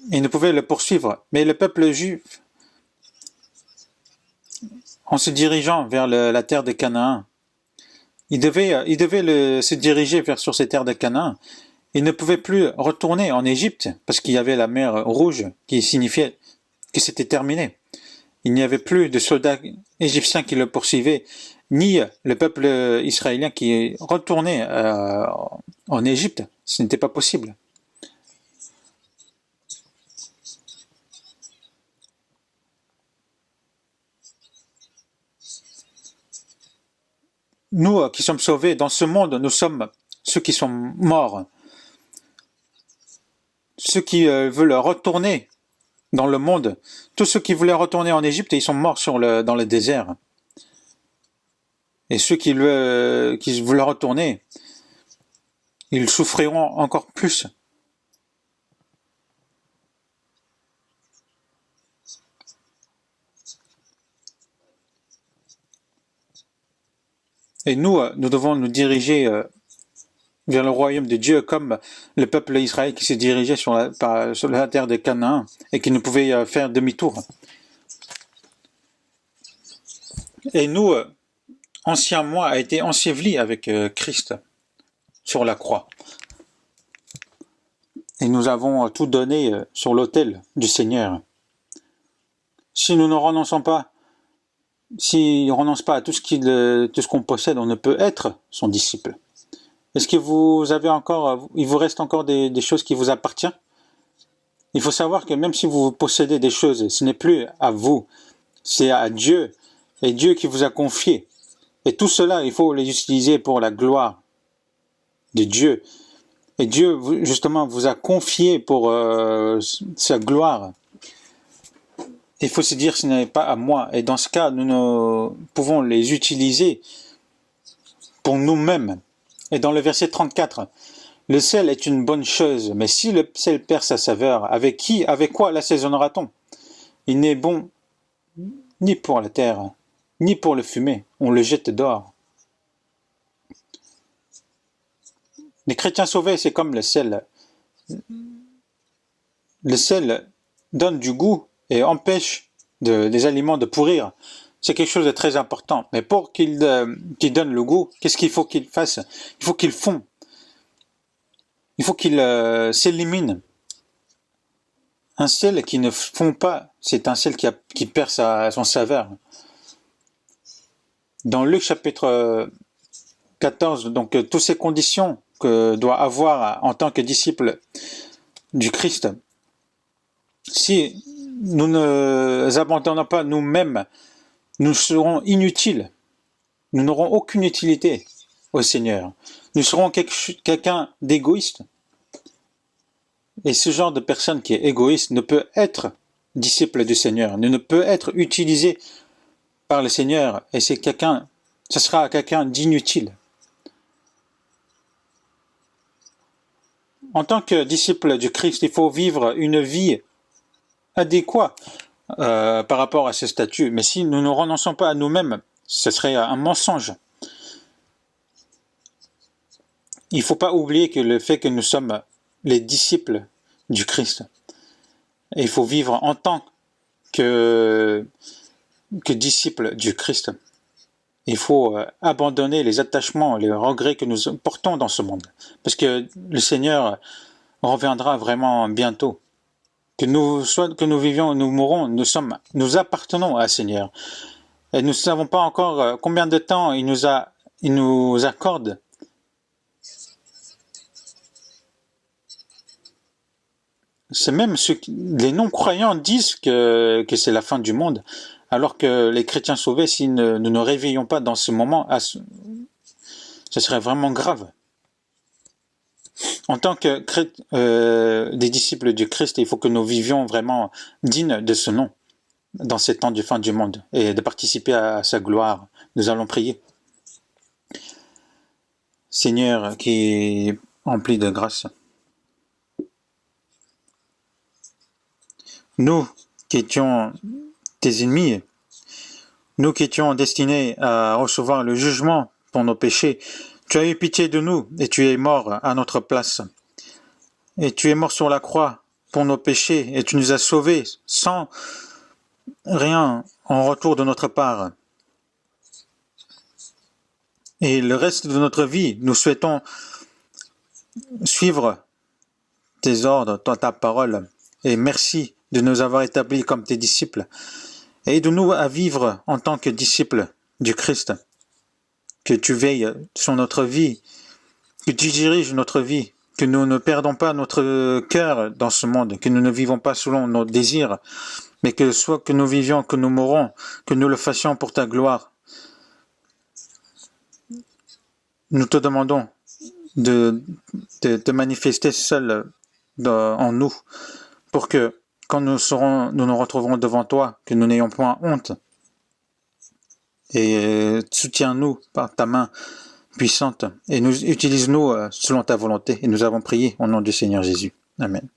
Ils ne pouvaient le poursuivre. Mais le peuple juif, en se dirigeant vers la terre de Canaan, il devait se diriger sur ces terres de Canaan. Il ne pouvait plus retourner en Égypte parce qu'il y avait la mer Rouge qui signifiait que c'était terminé. Il n'y avait plus de soldats égyptiens qui le poursuivaient, ni le peuple israélien qui retournait en Égypte. Ce n'était pas possible. Nous qui sommes sauvés dans ce monde, nous sommes ceux qui sont morts. Ceux qui veulent retourner dans le monde, tous ceux qui voulaient retourner en Égypte, ils sont morts dans le désert. Et ceux qui veulent retourner, ils souffriront encore plus. Et nous devons nous diriger vers le royaume de Dieu comme le peuple d'Israël qui se dirigeait sur la terre de Canaan et qui ne pouvait faire demi-tour. Et nous, ancien moi, a été enseveli avec Christ sur la croix. Et nous avons tout donné sur l'autel du Seigneur. Si nous ne renonçons pas, si on ne renonce pas à tout ce qu'on possède, on ne peut être son disciple. Est-ce que il vous reste encore des choses qui vous appartiennent? Il faut savoir que même si vous possédez des choses, ce n'est plus à vous, c'est à Dieu, et Dieu qui vous a confié. Et tout cela, il faut les utiliser pour la gloire de Dieu. Et Dieu, justement, vous a confié pour sa gloire. Il faut se dire, ce n'est pas à moi. Et dans ce cas, nous pouvons les utiliser pour nous-mêmes. Et dans le verset 34, le sel est une bonne chose, mais si le sel perd sa saveur, avec quoi l'assaisonnera-t-on? Il n'est bon ni pour la terre, ni pour le fumer. On le jette dehors. Les chrétiens sauvés, c'est comme le sel. Le sel donne du goût et empêche des aliments de pourrir. C'est quelque chose de très important. Mais pour qu'il donne le goût, qu'est-ce qu'il faut qu'il fasse? Il faut qu'il fond. Il faut qu'il s'élimine. Un sel qui ne fond pas, c'est un sel qui perd son saveur. Dans Luc chapitre 14, donc toutes ces conditions que doit avoir en tant que disciple du Christ, si nous ne abandonnons pas nous-mêmes, nous serons inutiles. Nous n'aurons aucune utilité au Seigneur. Nous serons quelqu'un d'égoïste. Et ce genre de personne qui est égoïste ne peut être disciple du Seigneur, ne peut être utilisé par le Seigneur. Et ce sera quelqu'un d'inutile. En tant que disciple du Christ, il faut vivre une vie adéquate par rapport à ce statut. Mais si nous ne renonçons pas à nous-mêmes, ce serait un mensonge. Il ne faut pas oublier que le fait que nous sommes les disciples du Christ, et il faut vivre en tant que disciples du Christ. Il faut abandonner les attachements, les regrets que nous portons dans ce monde. Parce que le Seigneur reviendra vraiment bientôt. Que nous vivions, nous mourons, nous appartenons à Seigneur. Et nous ne savons pas encore combien de temps il nous accorde. C'est même les non-croyants disent que c'est la fin du monde. Alors que les chrétiens sauvés, si nous ne réveillons pas dans ce moment, ce serait vraiment grave. En tant que des disciples du Christ, il faut que nous vivions vraiment dignes de ce nom dans ces temps de fin du monde et de participer à sa gloire. Nous allons prier. Seigneur qui est rempli de grâce, nous qui étions tes ennemis, nous qui étions destinés à recevoir le jugement pour nos péchés, tu as eu pitié de nous et tu es mort à notre place. Et tu es mort sur la croix pour nos péchés et tu nous as sauvés sans rien en retour de notre part. Et le reste de notre vie, nous souhaitons suivre tes ordres, ta parole. Et merci de nous avoir établis comme tes disciples. Et aide-nous à vivre en tant que disciples du Christ. Que tu veilles sur notre vie, que tu diriges notre vie, que nous ne perdons pas notre cœur dans ce monde, que nous ne vivons pas selon nos désirs, mais que soit que nous vivions, que nous mourons, que nous le fassions pour ta gloire. Nous te demandons de te manifester seul en nous, pour que quand nous nous retrouverons devant toi, que nous n'ayons point honte et soutiens-nous par ta main puissante et nous utilise-nous selon ta volonté. Et nous avons prié au nom du Seigneur Jésus. Amen.